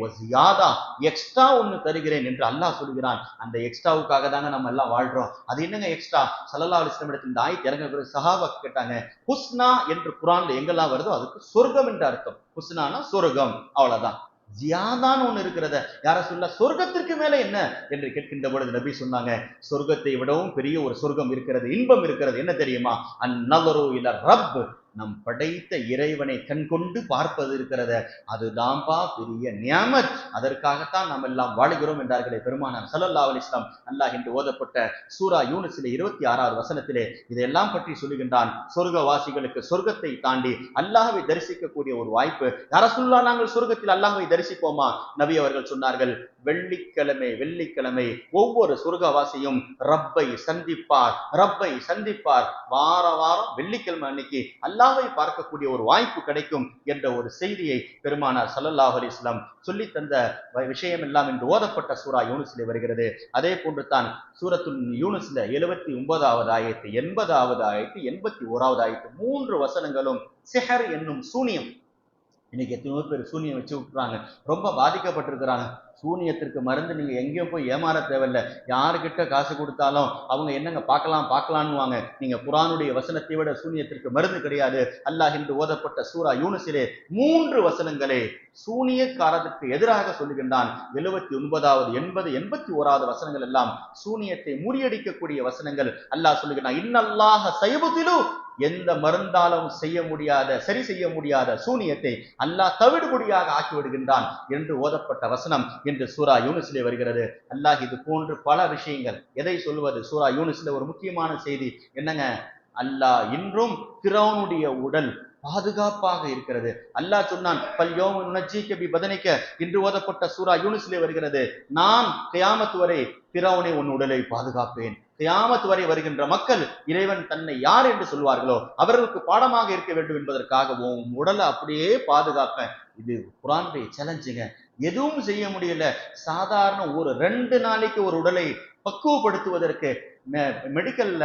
S2: எக்ஸ்ட்ரா ஒண்ணு தருகிறேன் என்று அல்லாஹ் சொல்கிறான். அந்த எக்ஸ்ட்ராவுக்காக தாங்க நம்ம எல்லாம் வாழ்றோம். அது என்னங்க எக்ஸ்ட்ரா? ஸல்லல்லாஹு அலைஹி வஸல்லம் இடத்தில் இந்த ஆயத் இறங்க பிறகு சஹாபா கேட்டாங்க, ஹுஸ்னா என்று குர்ஆன்ல எங்கெல்லாம் வருதோ அதுக்கு சொர்க்கம் என்று அர்த்தம். ஹுஸ்னானா சொர்க்கம், அவ்வளவுதான். ஜியாதான் ஒண்ணு இருக்கிறத யார சொல்ல, சொர்க்கத்திற்கு மேல என்ன என்று கேட்கின்ற பொழுது நபி சொன்னாங்க, சொர்க்கத்தை விடவும் பெரிய ஒரு சொர்க்கம் இருக்கிறது, இன்பம் இருக்கிறது. என்ன தெரியுமா? அந்நலரு இல ரப், நம் படைத்த இறைவனை கண் கொண்டு பார்ப்பது இருக்கிறத, அதுதான்பா பெரிய நியாமத். அதற்காகத்தான் நாம் எல்லாம் வாழுகிறோம் என்றார்களே பெருமானார் ஸல்லல்லாஹு அலைஹி வஸல்லம். அல்லாஹ் என்று ஓதப்பட்ட சூரா யூனுஸிலே 26வது வசனத்திலே இதையெல்லாம் பற்றி சொல்லுகின்றான். சொர்க்கவாசிகளுக்கு சொர்க்கத்தை தாண்டி அல்லாஹ்வை தரிசிக்கக்கூடிய ஒரு வாய்ப்பு. யா ரசூலுல்லாஹ், நாங்கள் சொர்க்கத்தில் அல்லாஹ்வை தரிசிப்போமா? நபி அவர்கள் சொன்னார்கள், வெள்ளிக்கிழமை ஒவ்வொரு சொர்க்கவாசியும் ரப்பை சந்திப்பார். வாரம் வெள்ளிக்கிழமை அன்னைக்கு அல்லாஹ்வை பார்க்கக்கூடிய ஒரு வாய்ப்பு கிடைக்கும் என்ற ஒரு செய்தியை பெருமானார் ஸல்லல்லாஹு அலைஹி வஸல்லம் சொல்லி தந்த விஷயம் எல்லாம் இன்று ஓதப்பட்ட சூரா யூனுஸிலே வருகிறது. அதே போன்று தான் சூரத்துல் யூனுஸ்ல 79வது ஆயத்து, 80வது ஆயத்து, 81வது ஆயத்து, 3 வசனங்களும் சிஹர் என்னும் சூனியம். இன்னைக்கு எத்தனையோ பேர் சூனியம் வச்சு விட்டுறாங்க, ரொம்ப பாதிக்கப்பட்டிருக்கிறாங்க. சூனியத்திற்கு மருந்து நீங்க எங்கேயும் போய் ஏமாற தேவையில்லை. யாருக்கிட்ட காசு கொடுத்தாலும் அவங்க என்னங்க பார்க்கலாம்னுவாங்க. நீங்க குர்ஆனுடைய வசனத்தை விட சூனியத்திற்கு மருந்து கிடையாது. அல்லாஹ் என்று ஓதப்பட்ட சூரா யூனுஸிலே 3 வசனங்களே சூனியக்காரத்திற்கு எதிராக சொல்லுகின்றான். 79வது, 80, 81வது வசனங்கள் எல்லாம் சூனியத்தை முறியடிக்கக்கூடிய வசனங்கள். அல்லாஹ் சொல்லுகிறான், இன்னல்லாஹ சயபுதிலு, எந்த மருந்தாலும் சரி செய்ய முடியாத சூனியத்தை அல்லாஹ் தவிடுபொடியாக ஆக்கிவிடுகின்றான் என்று ஓதப்பட்ட வசனம் என்று சூரா யூனுஸிலே வருகிறது. அல்லாஹ் இது போன்று பல விஷயங்கள். எதை சொல்வது? சூரா யூனுஸிலே ஒரு முக்கியமான செய்தி என்னங்க? அல்லாஹ் இன்றும் ஃபிரௌனுடைய உடல் பாதுகாப்பாக இருக்கிறது. அல்லாஹ் சொன்னான், பல்யோம நுனஜ்ஜீக பிபதனிக என்று ஓதப்பட்ட சூரா யூனுஸிலே வருகிறது, நான் கியாமத் வரை ஃபிரௌனை உன் உடலை பாதுகாப்பேன். கியாமத் வரை வருகின்ற மக்கள் இறைவன் தன்னை யார் என்று சொல்வார்களோ அவர்களுக்கு பாடமாக இருக்க வேண்டும் என்பதற்காக உன் உடலை அப்படியே பாதுகாப்பேன். இது குர்ஆனுடைய சேலஞ்சுங்க. எதுவும் செய்ய முடியல. சாதாரண ஒரு 2 நாளைக்கு ஒரு உடலை பக்குவப்படுத்துவதற்கு மெடிக்கல்ல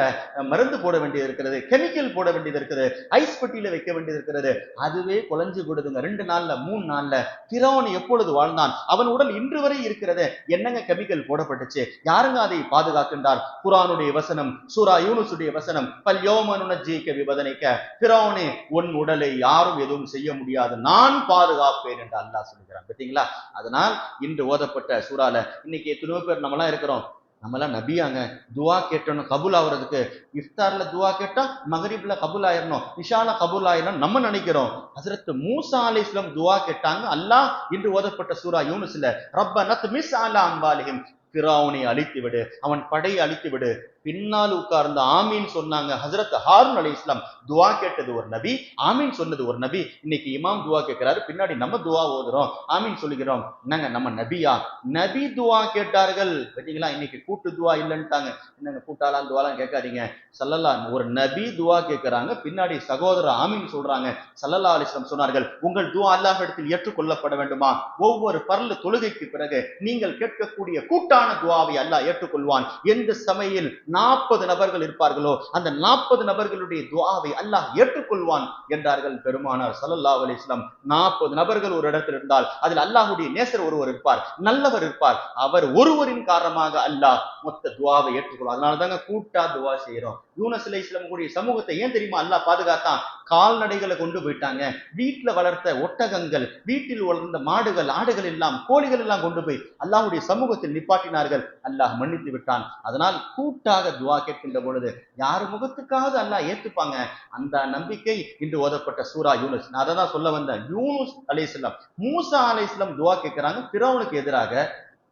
S2: மருந்து போட வேண்டியது இருக்கிறது, கெமிக்கல் போட வேண்டியது இருக்கிறது, ஐஸ் பெட்டியில வைக்க வேண்டியது இருக்கிறது. அதுவே குலைஞ்சு கொடுதுங்க 2 நாள்ல 3 நாள்ல. ஃபிரௌன் எப்பொழுது வாழ்ந்தான்? அவன் உடல் இன்று வரை இருக்கிறது. என்னங்க கெமிக்கல் போடப்பட்டுச்சு? யாருங்க அதை பாதுகாக்கின்றார்? குர்ஆனுடைய வசனம், சூரா யூனுஸுடைய வசனம், பல்யோம நுனஜ்ஜீக பிபதனிக, ஃபிரௌனே உன் உடலை யாரும் எதுவும் செய்ய முடியாது, நான் பாதுகாப்பேன் என்று அல்லாஹ் சொல்கிறான். பார்த்தீங்களா? அதனால் இன்று ஓதப்பட்ட சூறால இன்னைக்கு எத்தனையோ பேர் நம்மளாம் இருக்கிறோம். நம்மளாம் நபியாங்க, துவா கேட்டோம் கபூல் ஆகுறதுக்கு. இஃப்தார்ல துவா கேட்டா மகரிப்ல கபூல் ஆயிரணும், இஷால கபூல் ஆயிரணும் நம்ம நினைக்கிறோம். ஹஜ்ரத் மூசா அலைஹிஸ்ஸலாம் துவா கேட்டாங்க. அல்லாஹ் இன்று ஓதப்பட்ட சூரா யூனுஸ்ல, ரப்பனா துமிஸ் அலா அம்வாலிஹிம், ஃபிரௌனை அழித்து விடு, அவன் படையை அழித்து விடு. பின்னால் உட்கார்ந்த ஆமீன் சொன்னாங்க ஹஜ்ரத் ஹாரூன் அலைஹிஸ்ஸலாம். துவா கேட்டது ஒரு நபி, ஆமீன் சொன்னது ஒரு நபி. இன்னைக்கு இமாம் துவா கேட்கிறாரு, பின்னாடி நம்ம துவா ஓதுறோம், ஆமீன் சொல்லுகிறோம். என்னங்க நம்ம நபியா? நபி துவா கேட்டார்கள். பார்த்தீங்களா? இன்னைக்கு கூட்டு துவா இல்லைன்ட்டாங்க. என்னங்க கூட்டாலாம் துவாலாம் கேட்காதீங்க. ஸல்லல்லாஹு, ஒரு நபி துவா கேட்கிறாங்க, பின்னாடி சகோதரர் ஆமீன் சொல்றாங்க. ஸல்லல்லாஹு அலைஹி வஸல்லம் சொன்னார்கள், உங்கள் துவா அல்லாஹ்விடத்தில் ஏற்றுக்கொள்ளப்பட வேண்டுமா? ஒவ்வொரு பர்ல தொழுகைக்கு பிறகு நீங்கள் கேட்கக்கூடிய கூட்டான துவாவை அல்லாஹ் ஏற்றுக்கொள்வான். எந்த சமையில் 40 நபர்கள் இருப்பார்களோ அந்த 40 நபர்களுடைய துஆவை அல்லாஹ் ஏற்றுக்கொள்வான் என்றார்கள் பெருமானார் ஸல்லல்லாஹு அலைஹி வஸல்லம். 40 நபர்கள் ஒரு இடத்தில் இருந்தால் அதில் அல்லாஹ்வுடைய நேசர் ஒருவர் இருப்பார், நல்லவர் இருப்பார். அவர் ஒருவரின் காரணமாக அல்லாஹ் மொத்த துஆவை ஏற்றுக்கொள்வார். அதனால தாங்க கூட்டா துஆ செய்யறோம். யூனுஸ் அலைஹிஸ்ஸலாம் கூடிய சமூகத்தை ஏன் தெரியுமா அல்லாஹ் பாதுகாத்தான்? கால்நடைகளை கொண்டு போயிட்டாங்க. வீட்டில் வளர்த்த ஒட்டகங்கள், வீட்டில் வளர்ந்த மாடுகள், ஆடுகள் எல்லாம், கோழிகள் எல்லாம் கொண்டு போய் அல்லாஹ்வுடைய சமூகத்தில் நிப்பாட்டினார்கள். அல்லாஹ் மன்னித்து விட்டான். அதனால் கூட்டாக துவா கேட்கின்ற பொழுது யார் முகத்துக்காவது அல்லாஹ் ஏத்துப்பாங்க. அந்த நம்பிக்கை இன்று ஓதப்பட்ட சூரா யூனுஸ். நான் அதை தான் சொல்ல வந்தேன். யூனுஸ் அலைஹிஸ்ஸலாம், மூசா அலைஹிஸ்ஸலாம் துவா கேட்கிறாங்க ஃபிரௌனுக்கு எதிராக.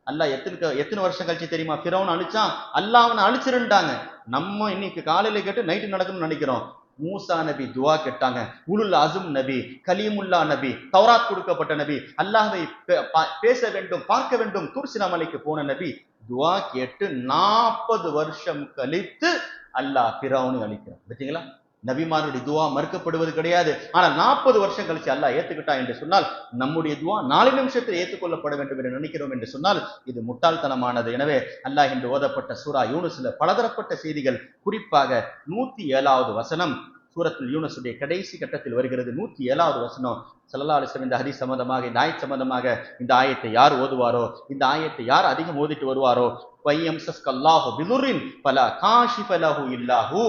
S2: அல்லாஹ் எத்தனை வருஷம் கழிச்சு தெரியுமா ஃபிரௌன் அழிச்சான்? அல்லாஹ் அவனை அழிச்சிருந்தாங்க. நம்ம இன்னைக்கு காலையில கேட்டு நைட்டு நடக்கணும்னு நினைக்கிறோம். மூசா நபி துவா கேட்டாங்க. உலுல் அஸும் நபி, கலீமுல்லா நபி, தௌராத் கொடுக்கப்பட்ட நபி, அல்லாஹ்வை பேச வேண்டும், பார்க்க வேண்டும், தூர் சீனா மலைக்கு போன நபி துவா கேட்டு 40 வருஷம் கழித்து அல்லாஹ் ஃபிரௌனை அழிக்கிறான். பார்த்தீங்களா? நபிமாருடைய துவா மறுக்கப்படுவது கிடையாது. ஆனால் 40 வருஷம் கழிச்சு அல்லாஹ் ஏத்துக்கிட்டான் என்று சொன்னால் நம்முடைய துவா 4 நிமிஷத்தில் ஏற்றுக்கொள்ளப்பட வேண்டும் என்று நினைக்கிறோம் என்று சொன்னால் இது முட்டாள்தனமானது. எனவே அல்லாஹ் என்று ஓதப்பட்ட சூரா யூனுஸ்ல பலதரப்பட்ட செய்திகள், குறிப்பாக 107வது வசனம் சூரத்துல் யூனுஸுடைய கடைசி கட்டத்தில் வருகிறது 107வது வசனம். ஸல்லல்லாஹு அலைஹி வஸல்லம் இந்த ஹதீஸ் சம்பந்தமாக, இந்த ஆயத் சம்பந்தமாக, இந்த ஆயத்தை யார் ஓதுவாரோ, இந்த ஆயத்தை யார் அதிகம் ஓதிட்டு வருவாரோ, பையம்சஸ்கல்லாஹு பிதுர்ரின் ஃபலா காஷிஃப லஹு இல்லாஹு,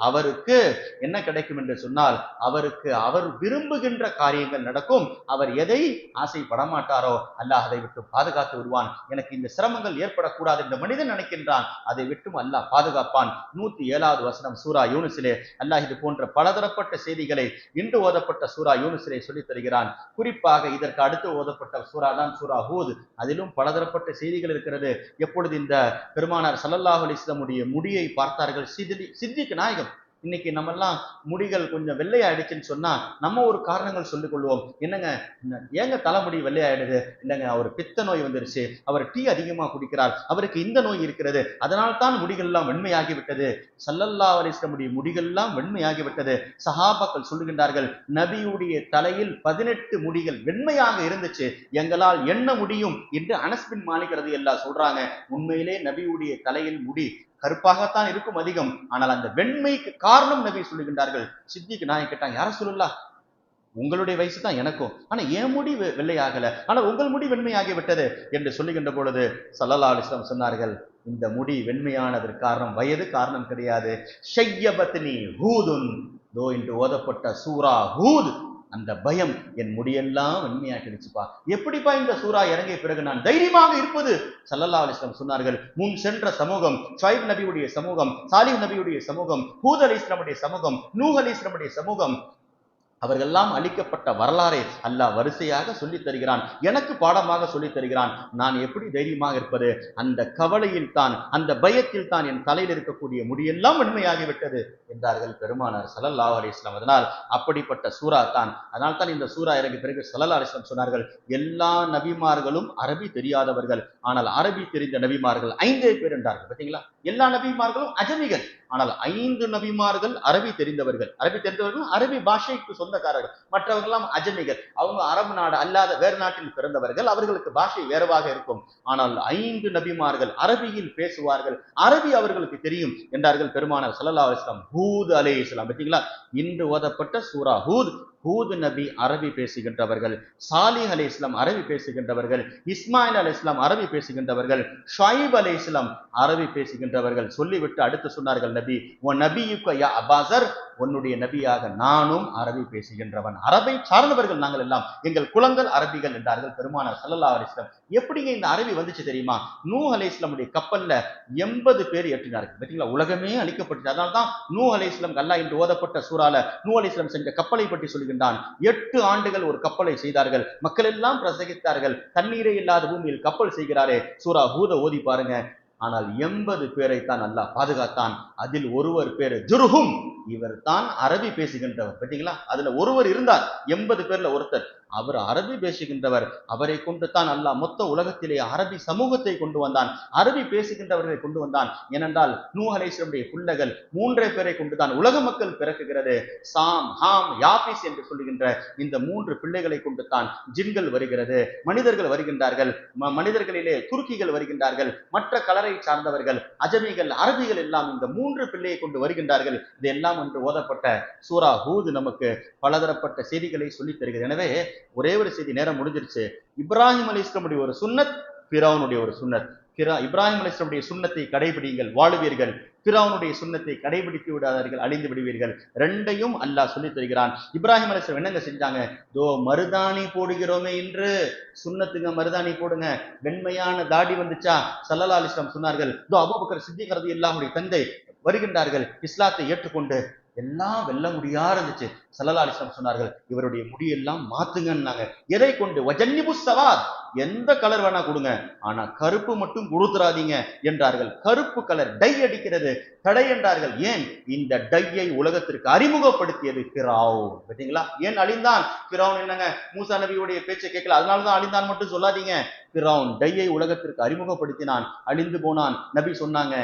S2: அவருக்கு என்ன கிடைக்கும் என்று சொன்னால், அவருக்கு அவர் விரும்புகின்ற காரியங்கள் நடக்கும். அவர் எதை ஆசைப்பட மாட்டாரோ அல்லாஹ் அதை விட்டு பாதுகாத்து விடுவான். எனக்கு இந்த சிரமங்கள் ஏற்படக்கூடாது என்று மனிதன் நினைக்கின்றான், அதை விட்டும் அல்லாஹ் பாதுகாப்பான். 107வது வசனம் சூரா யூனுஸிலே அல்லாஹ் இது போன்ற பலதரப்பட்ட செய்திகளை இன்று ஓதப்பட்ட சூரா யூனுஸிலே சொல்லித் தருகிறான். குறிப்பாக இதற்கு அடுத்து ஓதப்பட்ட சூரா தான் சூரா ஹூத். அதிலும் பலதரப்பட்ட செய்திகள் இருக்கிறது. எப்பொழுது இந்த பெருமானார் ஸல்லல்லாஹு அலைஹி வஸல்லம் உடைய முடியை பார்த்தார்கள், சித்திக் நாயகம், இன்னைக்கு நம்ம எல்லாம் முடிகள் கொஞ்சம் வெள்ளையாயிடுச்சுன்னு சொன்னா நம்ம ஒரு காரணங்கள் சொல்லிக் கொள்வோம். என்னங்க ஏங்க தலைமுடி வெள்ளையாயிடுது? இல்லைங்க, அவர் பித்த நோய் வந்துருச்சு, அவர் டீ அதிகமா குடிக்கிறார், அவருக்கு இந்த நோய் இருக்கிறது, அதனால் தான் முடிகள் எல்லாம் வெண்மையாகி விட்டது. ஸல்லல்லாஹு அலைஹி வஸல்லம் முடிகள் எல்லாம் வெண்மையாகி விட்டது. சஹாபாக்கள் சொல்லுகின்றார்கள், நபியுடைய தலையில் 18 முடிகள் வெண்மையாக இருந்துச்சு, எங்களால் எண்ண முடியும் என்று அனஸ் பின் மாலிக் ரலியல்லாஹு சொல்றாங்க. உண்மையிலே நபியுடைய தலையில் முடி கருப்பாகத்தான் இருக்கும் அதிகம், ஆனால் அந்த வெண்மைக்கு காரணம் நபி சொல்லுகின்றார்கள். சித்திக் நாயகம் கேட்டாங்க, யார சொல்லலாம், உங்களுடைய வயசு தான் எனக்கும், ஆனா என் முடி வெள்ளையாகல, ஆனா உங்கள் முடி வெண்மையாகி விட்டது என்று சொல்லுகின்ற பொழுது ஸல்லல்லாஹு அலைஹி வஸல்லம் சொன்னார்கள், இந்த முடி வெண்மையானதற்கு காரணம் வயது காரணம் கிடையாது. ஷய்யபத்னி ஹூதுன், தோ என்று ஓதப்பட்ட சூரா ஹூத், அந்த பயம் என் முடியெல்லாம் வெண்மையாக்கிடுச்சுப்பா. எப்படிப்பா இந்த சூரா இறங்கிய பிறகு நான் தைரியமாக இருப்பது? ஸல்லல்லாஹு அலைஹி வஸல்லம் சொன்னார்கள், முன் சென்ற சமூகம், ஷுவைப் நபியுடைய சமூகம், சாலிஹ் நபியுடைய சமூகம், ஹூத் அலைஹிஸ்ஸலாமுடைய சமூகம், நூஹ் அலைஹிஸ்ஸலாமுடைய சமூகம், அவர்களெல்லாம் அளிக்கப்பட்ட வரலாறை அல்லாஹ் வரிசையாக சொல்லித் தருகிறான், எனக்கு பாடமாக சொல்லித் தருகிறான். நான் எப்படி தைரியமாக இருப்பது? அந்த கவலையில் தான், அந்த பயத்தில் தான் என் தலையில் இருக்கக்கூடிய முடியெல்லாம் வெண்மையாகிவிட்டது என்றார்கள் பெருமானார் ஸல்லல்லாஹு அலைஹி வஸல்லம். அதனால் அப்படிப்பட்ட சூரா தான், அதனால் தான் இந்த சூரா இறங்கிய பிறகு ஸல்லல்லாஹு அலைஹி வஸல்லம் சொன்னார்கள், எல்லா நபிமார்களும் அரபி தெரியாதவர்கள், ஆனால் அரபி தெரிந்த நபிமார்கள் 5 பேர் என்றார்கள். பார்த்தீங்களா, எல்லா நபிமார்களும் அஜமிகள், ஆனால் 5 நபிமார்கள் அரபி தெரிந்தவர்கள். அரபி தெரிந்தவர்கள் அரபி பாஷைக்கு சொந்தக்காரர்கள், மற்றவர்கள்லாம் அஜமிகள், அவங்க அரபு நாடு அல்லாத வேறு நாட்டில் பிறந்தவர்கள், அவர்களுக்கு பாஷை வேறுவாக இருக்கும். ஆனால் 5 நபிமார்கள் அரபியில் பேசுவார்கள், அரபி அவர்களுக்கு தெரியும் என்றார்கள் பெருமானார் ஸல்லல்லாஹு அலைஹி வஸல்லம். ஹூத் அலைஹிஸ்ஸலாம், பார்த்தீங்களா, இன்று ஓதப்பட்ட சூரா ஹூத், ஹூத் நபி அரபி பேசுகின்றவர்கள், சாலிஹ் அலைஹிஸ்ஸலாம் அரபி பேசுகின்றவர்கள், இஸ்மாயில் அலைஹிஸ்ஸலாம் அரபி பேசுகின்றவர்கள், ஷுவைப் அலைஹிஸ்ஸலாம் அரபி பேசுகின்றவர்கள். சொல்லிவிட்டு அடுத்து சொன்னார்கள், நபி ஓ நபியுக்க யா அபாசர், உன்னுடைய நபியாக நானும் அரபி பேசுகின்றவன், அரபை சார்ந்தவர்கள் நாங்கள் எல்லாம், எங்கள் குலங்கள் அரபிகள் என்றார்கள் பெருமானார் ஸல்லல்லாஹு அலைஹி வஸல்லம். எப்படிங்க இந்த அரபி வந்துச்சு தெரியுமா? நூஹ் அலைஹிஸ்ஸலாமுடைய கப்பல்ல 80 பேர் ஏற்றினார்கள். பார்த்தீங்களா, உலகமே அழிக்கப்பட்டது. அதனால தான் நூஹ் அலைஹிஸ்ஸலாம் அல்லாஹ் என்று ஓதப்பட்ட சூரால நூஹ் அலைஹிஸ்ஸலாம் செஞ்ச கப்பலை பற்றி சொல்கின்றான். 8 ஆண்டுகள் ஒரு கப்பலை செய்தார்கள், மக்கள் எல்லாம் பிரசங்கித்தார்கள், தண்ணீரே இல்லாத பூமியில் கப்பல் செய்கிறாரே, சூரா ஹூத ஓதி பாருங்க. ஆனால் 80 பேரை தான் அல்லாஹ் பாதுகாத்தான். அதில் ஒருவர் பேரு ஜுர்ஹும், இவர் தான் அரபி பேசுகின்றவர். பார்த்தீங்களா, அதுல ஒருவர் இருந்தார், 80 பேர்ல ஒருத்தர், அவர் அரபி பேசுகின்றவர். அவரை கொண்டு தான் அல்லாஹ் மொத்த உலகத்திலே அரபி சமூகத்தை கொண்டு வந்தான், அரபி பேசுகின்றவர்களை கொண்டு வந்தான். ஏனென்றால் நூஹ் அலைஹிஸ்ஸலாமுடைய பிள்ளைகள் 3 பேரை கொண்டுதான் உலக மக்கள் பிறக்குகிறது. சாம், ஹாம், யாபிஸ் என்று சொல்லுகின்ற இந்த 3 பிள்ளைகளை கொண்டு தான் ஜின்கள் வருகிறது, மனிதர்கள் வருகின்றார்கள், மனிதர்களிலே துருக்கிகள் வருகின்றார்கள், மற்ற கலரை சார்ந்தவர்கள், அஜமிகள், அரபிகள் எல்லாம் இந்த 3 பிள்ளையை கொண்டு வருகின்றார்கள். இதெல்லாம் என்று ஓதப்பட்ட சூரா ஹூத் நமக்கு பலதரப்பட்ட செய்திகளை சொல்லித் தருகிறது. எனவே ஒரே ஒரு செய்தி, நேரம் முடிஞ்சிருச்சு. இப்ராஹிம் அலைஹிஸ்ஸலாமுடைய ஒரு சுன்னத், ஃபிரௌனுடைய ஒரு சுன்னத். இப்ராஹிம் அலைஹிஸ்ஸலாமுடைய சுன்னத்தை கடைபிடிங்கள், வாழுவீர்கள். ஃபிரௌனுடைய சுன்னத்தை கடைபிடித்து விடாதீர்கள், அழிந்து விடுவீர்கள். ரெண்டையும் அல்லாஹ் சொல்லித் தருகிறான். இப்ராஹிம் அலைஹிஸ்ஸலாம் என்னங்க செஞ்சாங்க? தோ மருதாணி போடுகிறோமே என்று சுன்னத்துங்க, மருதாணி போடுங்க. வெண்மையான தாடி வந்துச்சா? ஸல்லல்லாஹு அலைஹி வஸல்லம் சொன்னார்கள், தோ அபூபக்கர் சித்திக் ரலியல்லாஹு தந்தை வருகின்றார்கள், இஸ்லாத்தை ஏற்றுக்கொண்டு எல்லாம் வெல்ல முடியாது இருந்துச்சு. ஸல்லல்லாஹு அலைஹி வஸல்லம் சொன்னார்கள், இவருடைய முடியெல்லாம் மாத்துங்கன்னாங்க. எதை கொண்டு? வஜன்னிபு சவாத், எந்த கலர் வேணா கொடுங்க, ஆனா கருப்பு மட்டும் கொடுத்துறாதீங்க என்றார்கள். கருப்பு கலர் டை அடிக்கிறது தடை என்றார்கள். ஏன்? இந்த டையை உலகத்திற்கு அறிமுகப்படுத்தியது ஃபிரௌன். பார்த்தீங்களா, ஏன் அழிந்தான் ஃபிரௌன்? என்னங்க, மூசா நபியுடைய பேச்சை கேட்கல, அதனாலதான் அழிந்தான் மட்டும் சொல்லாதீங்க. ஃபிரௌன் டையை உலகத்திற்கு அறிமுகப்படுத்தினான், அழிந்து போனான். நபி சொன்னாங்க,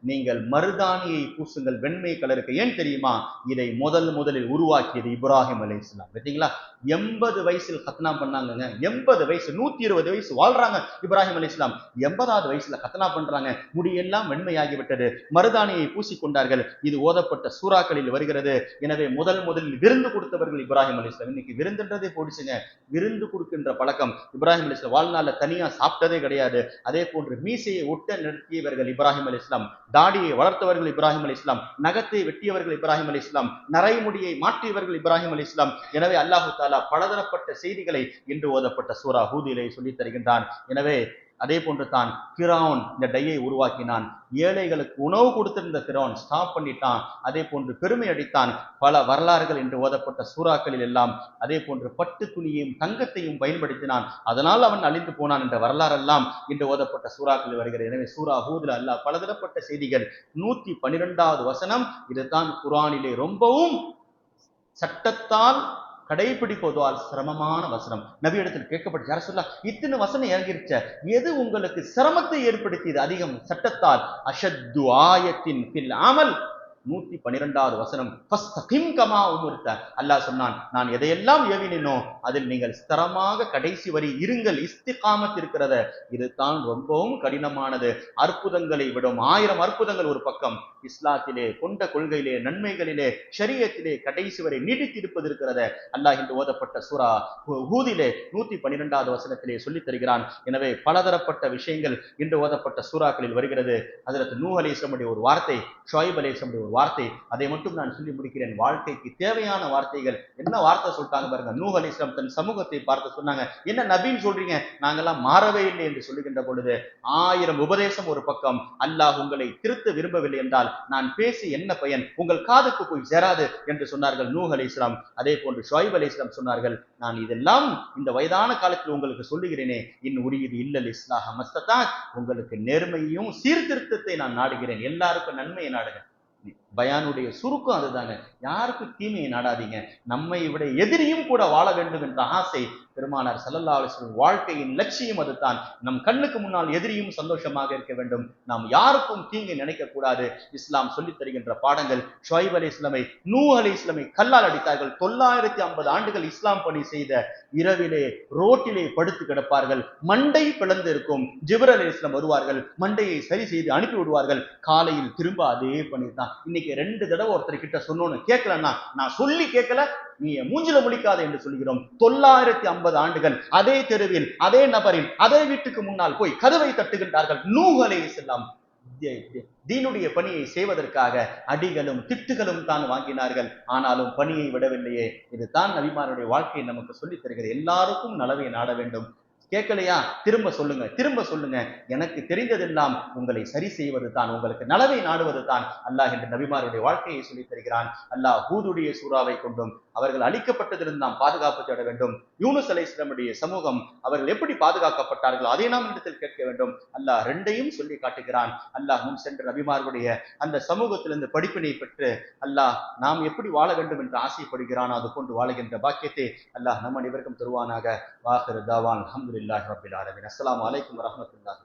S2: நீங்கள் மருதாணியை பூசுங்கள் வெண்மை கலருக்கு. ஏன் தெரியுமா? இதை முதலில் உருவாக்கியது இப்ராஹிம் அலைஹிஸ்ஸலாம். பார்த்தீங்களா? 80 வயசில் கத்னா பண்ணாங்க. 80 வயசு, 120 வயசு வாழ்றாங்க இப்ராஹிம் அலைஹிஸ்ஸலாம். 80வது வயசுல கத்னா பண்றாங்க. முடியெல்லாம் வெண்மையாகிவிட்டது. மருதாணியை பூசிக்கொண்டார்கள். இது ஓதப்பட்ட சூறாக்களில் வருகிறது. எனவே முதலில் விருந்து கொடுத்தவர்கள் இப்ராஹிம் அலைஹிஸ்ஸலாம். இன்னைக்கு விருந்துன்றதே போடுச்சுங்க. விருந்து கொடுக்கின்ற பழக்கம் இப்ராஹிம் அலைஹிஸ்ஸலாம் வாழ்நாள்ல தனியா சாப்பிட்டதே கிடையாது. அதே போன்று மீசையை ஒட்ட நிறுத்தியவர்கள் இப்ராஹிம் அலைஹிஸ்ஸலாம், தாடியை வளர்த்தவர்கள் இப்ராஹிம் அலைஹிஸ்ஸலாம், நகத்தை வெட்டியவர்கள் இப்ராஹிம் அலைஹிஸ்ஸலாம், நரைமுடியை மாற்றியவர்கள் இப்ராஹிம் அலைஹிஸ்ஸலாம். எனவே அல்லாஹு தஆலா பலதரப்பட்ட செய்திகளை இன்று ஓதப்பட்ட சூரா ஹூதிலே சொல்லித் தருகின்றான். எனவே அதே போன்று தான் ஃபிரௌன் இந்த டையை உருவாக்கினான். ஏழைகளுக்கு உணவு கொடுத்திருந்த ஃபிரௌன் ஸ்டாப் பண்ணிட்டான். அதே போன்று பெருமை அடித்தான். பல வரலாறுகள் என்று ஓதப்பட்ட சூறாக்களில் எல்லாம் அதே போன்று பட்டு துணியையும் தங்கத்தையும் பயன்படுத்தினான். அதனால் அவன் அழிந்து போனான் என்ற வரலாறெல்லாம் இன்று ஓதப்பட்ட சூறாக்களில் வருகிறது. எனவே சூரா ஹூதுல அல்லாஹ் பலதரப்பட்ட செய்திகள். 112வது வசனம் இதுதான் குர்ஆனிலே ரொம்பவும் சட்டத்தால் கடைபிடிப்பதால் சிரமமான வசனம். நபி இடத்தில் கேட்கப்பட்டு, யார சொல்லலாம் இத்தனை வசனம் இறங்கிருச்ச, எது உங்களுக்கு சிரமத்தை ஏற்படுத்தியது அதிகம்? சட்டத்தால். அஷத்து ஆயத்தின் பில் அமல் 112வது வசனம். ஃபஸ்தகிம் கமா உமிர்த. அல்லாஹ் சொன்னான், நான் எதையெல்லாம் ஏவினோ அதில் நீங்கள் ஸ்திரமாக கடைசி வரி இருங்கள். இஸ்திகாமத் இருக்கிறத, இதுதான் ரொம்பவும் கடினமானது. அற்புதங்களை விடும் 1000 அற்புதங்கள் ஒரு பக்கம், இஸ்லாத்திலே கொண்ட கொள்கையிலே நன்மைகளிலே ஷரியத்திலே கடைசி வரை நீடித்திருப்பது இருக்கிறத அல்லாஹ் இன்று ஓதப்பட்ட சூரா ஹூதிலே 112வது வசனத்திலே சொல்லித் தருகிறான். எனவே பலதரப்பட்ட விஷயங்கள் இன்று ஓதப்பட்ட சூறாக்களில் வருகிறது. ஹஜ்ரத் நூஹ் அலைஹிஸ்ஸலாமுடைய ஒரு வார்த்தை, ஷுஐப் அலைஹிஸ்ஸலாமுடைய வார்த்தை, அதை மட்டும் நான் சொல்லி முடிக்கிறேன். வாழ்க்கைக்கு தேவையான வார்த்தைகள். என்ன வார்த்தை சொல்லிட்டாங்க பாருங்க. நூஹ் அலைஹிஸ்ஸலாம் தன் சமூகத்தை பார்த்து சொன்னாங்க, என்ன நபின்னு சொல்றீங்க, நாங்கெல்லாம் மாறவே இல்லை என்று சொல்லுகின்ற பொழுது 1000 உபதேசம் ஒரு பக்கம். அல்லாஹ் உங்களை திருத்த விரும்பவில்லை என்றால் நான் பேசி என்ன பயன், உங்கள் காதுக்கு போய் சேராது என்று சொன்னார்கள் நூஹ் அலைஹிஸ்ஸலாம். அதே போன்று ஷுஐப் அலைஹிஸ்ஸலாம் சொன்னார்கள், நான் இதெல்லாம் இந்த வயதான காலத்தில் உங்களுக்கு சொல்லுகிறேனே, இன் உரியது இல்லல் இஸ்லாஹ மஸ்ததான், உங்களுக்கு நேர்மையும் சீர்திருத்தத்தை நான் நாடுகிறேன், எல்லாருக்கும் நன்மையை நாடுகிறேன். பயானுடைய சுருக்கம் அதுதாங்க. யாருக்கும் தீமையை நாடாதீங்க. நம்மை விட எதிரியும் கூட வாழ வேண்டும் என்ற ஆசை பெருமானார் ஸல்லல்லாஹு அலைஹி வஸல்லம் வாழ்க்கையின் லட்சியம் அதுதான். நம் கண்ணுக்கு முன்னால் எதிரியும் சந்தோஷமாக இருக்க வேண்டும். நாம் யாருக்கும் தீங்கை நினைக்க கூடாது. இஸ்லாம் சொல்லித் தருகின்ற பாடங்கள். ஷுஐப் அலைஹிஸ்ஸலாமை நூஹ் அலைஹிஸ்ஸலாமை கல்லால் அடித்தார்கள். 950 ஆண்டுகள் இஸ்லாம் பணி செய்த இரவிலே ரோட்டிலே படுத்து கிடப்பார்கள். மண்டை பிளந்து இருக்கும். ஜிப்ரீல் அலைஹிஸ்ஸலாம் வருவார்கள், மண்டையை சரி செய்து அனுப்பி விடுவார்கள். காலையில் திரும்ப அதே பணிதான். இன்னைக்கு 2 தடவை ஒருத்தர் கிட்ட சொன்னோன்னு கேட்கலன்னா, நான் சொல்லி கேட்கல, நீ மூஞ்சில முழிக்காத என்று சொல்கிறோம். 950 ஆண்டுகள் அதே தெருவில் அதே நபரின் அதே வீட்டுக்கு முன்னால் போய் கதவை தட்டுகின்றார்கள். நூஹ் அலைஹிஸ்ஸலாம் தீனுடைய பணியை செய்வதற்காக அடிகளும் திட்டுகளும் தான் வாங்கினார்கள். ஆனாலும் பணியை விடவில்லையே. இதுதான் நபிமாருடைய வாழ்க்கையை நமக்கு சொல்லித் தருகிறது. எல்லாருக்கும் நலவை நாட வேண்டும். கேட்கலையா, திரும்ப சொல்லுங்க, திரும்ப சொல்லுங்க. எனக்கு தெரிந்ததெல்லாம் உங்களை சரி செய்வது தான், உங்களுக்கு நலவை நாடுவது தான் அல்லாஹ் என்று நபிமாருடைய வாழ்க்கையை சொல்லித் தருகிறான். அல்லாஹ் ஹூதுடைய சூறாவை கொண்டும் அவர்கள் அழிக்கப்பட்டதிலிருந்து நாம் பாதுகாப்பு தேட வேண்டும். யூனுஸ் அலைஹிஸ்ஸலாமுடைய சமூகம் அவர்கள் எப்படி பாதுகாக்கப்பட்டார்களோ அதை நாம் இடத்தில் கேட்க வேண்டும். அல்லாஹ் 2ஐயும் சொல்லி காட்டுகிறான். அல்லாஹ் முன் சென்ற நபிமார்களுடைய அந்த சமூகத்திலிருந்து படிப்பினை பெற்று அல்லாஹ் நாம் எப்படி வாழ வேண்டும் என்று ஆசைப்படுகிறானோ அது கொண்டு வாழுகின்ற பாக்கியத்தை அல்லாஹ் நம் அனைவருக்கும் தருவானாக. வாஹிரு தாவான் அல்ஹம்துலில்லாஹி ரப்பில் ஆலமீன். அஸ்ஸலாமு அலைக்கும் வரஹ்மத்துல்லாஹி.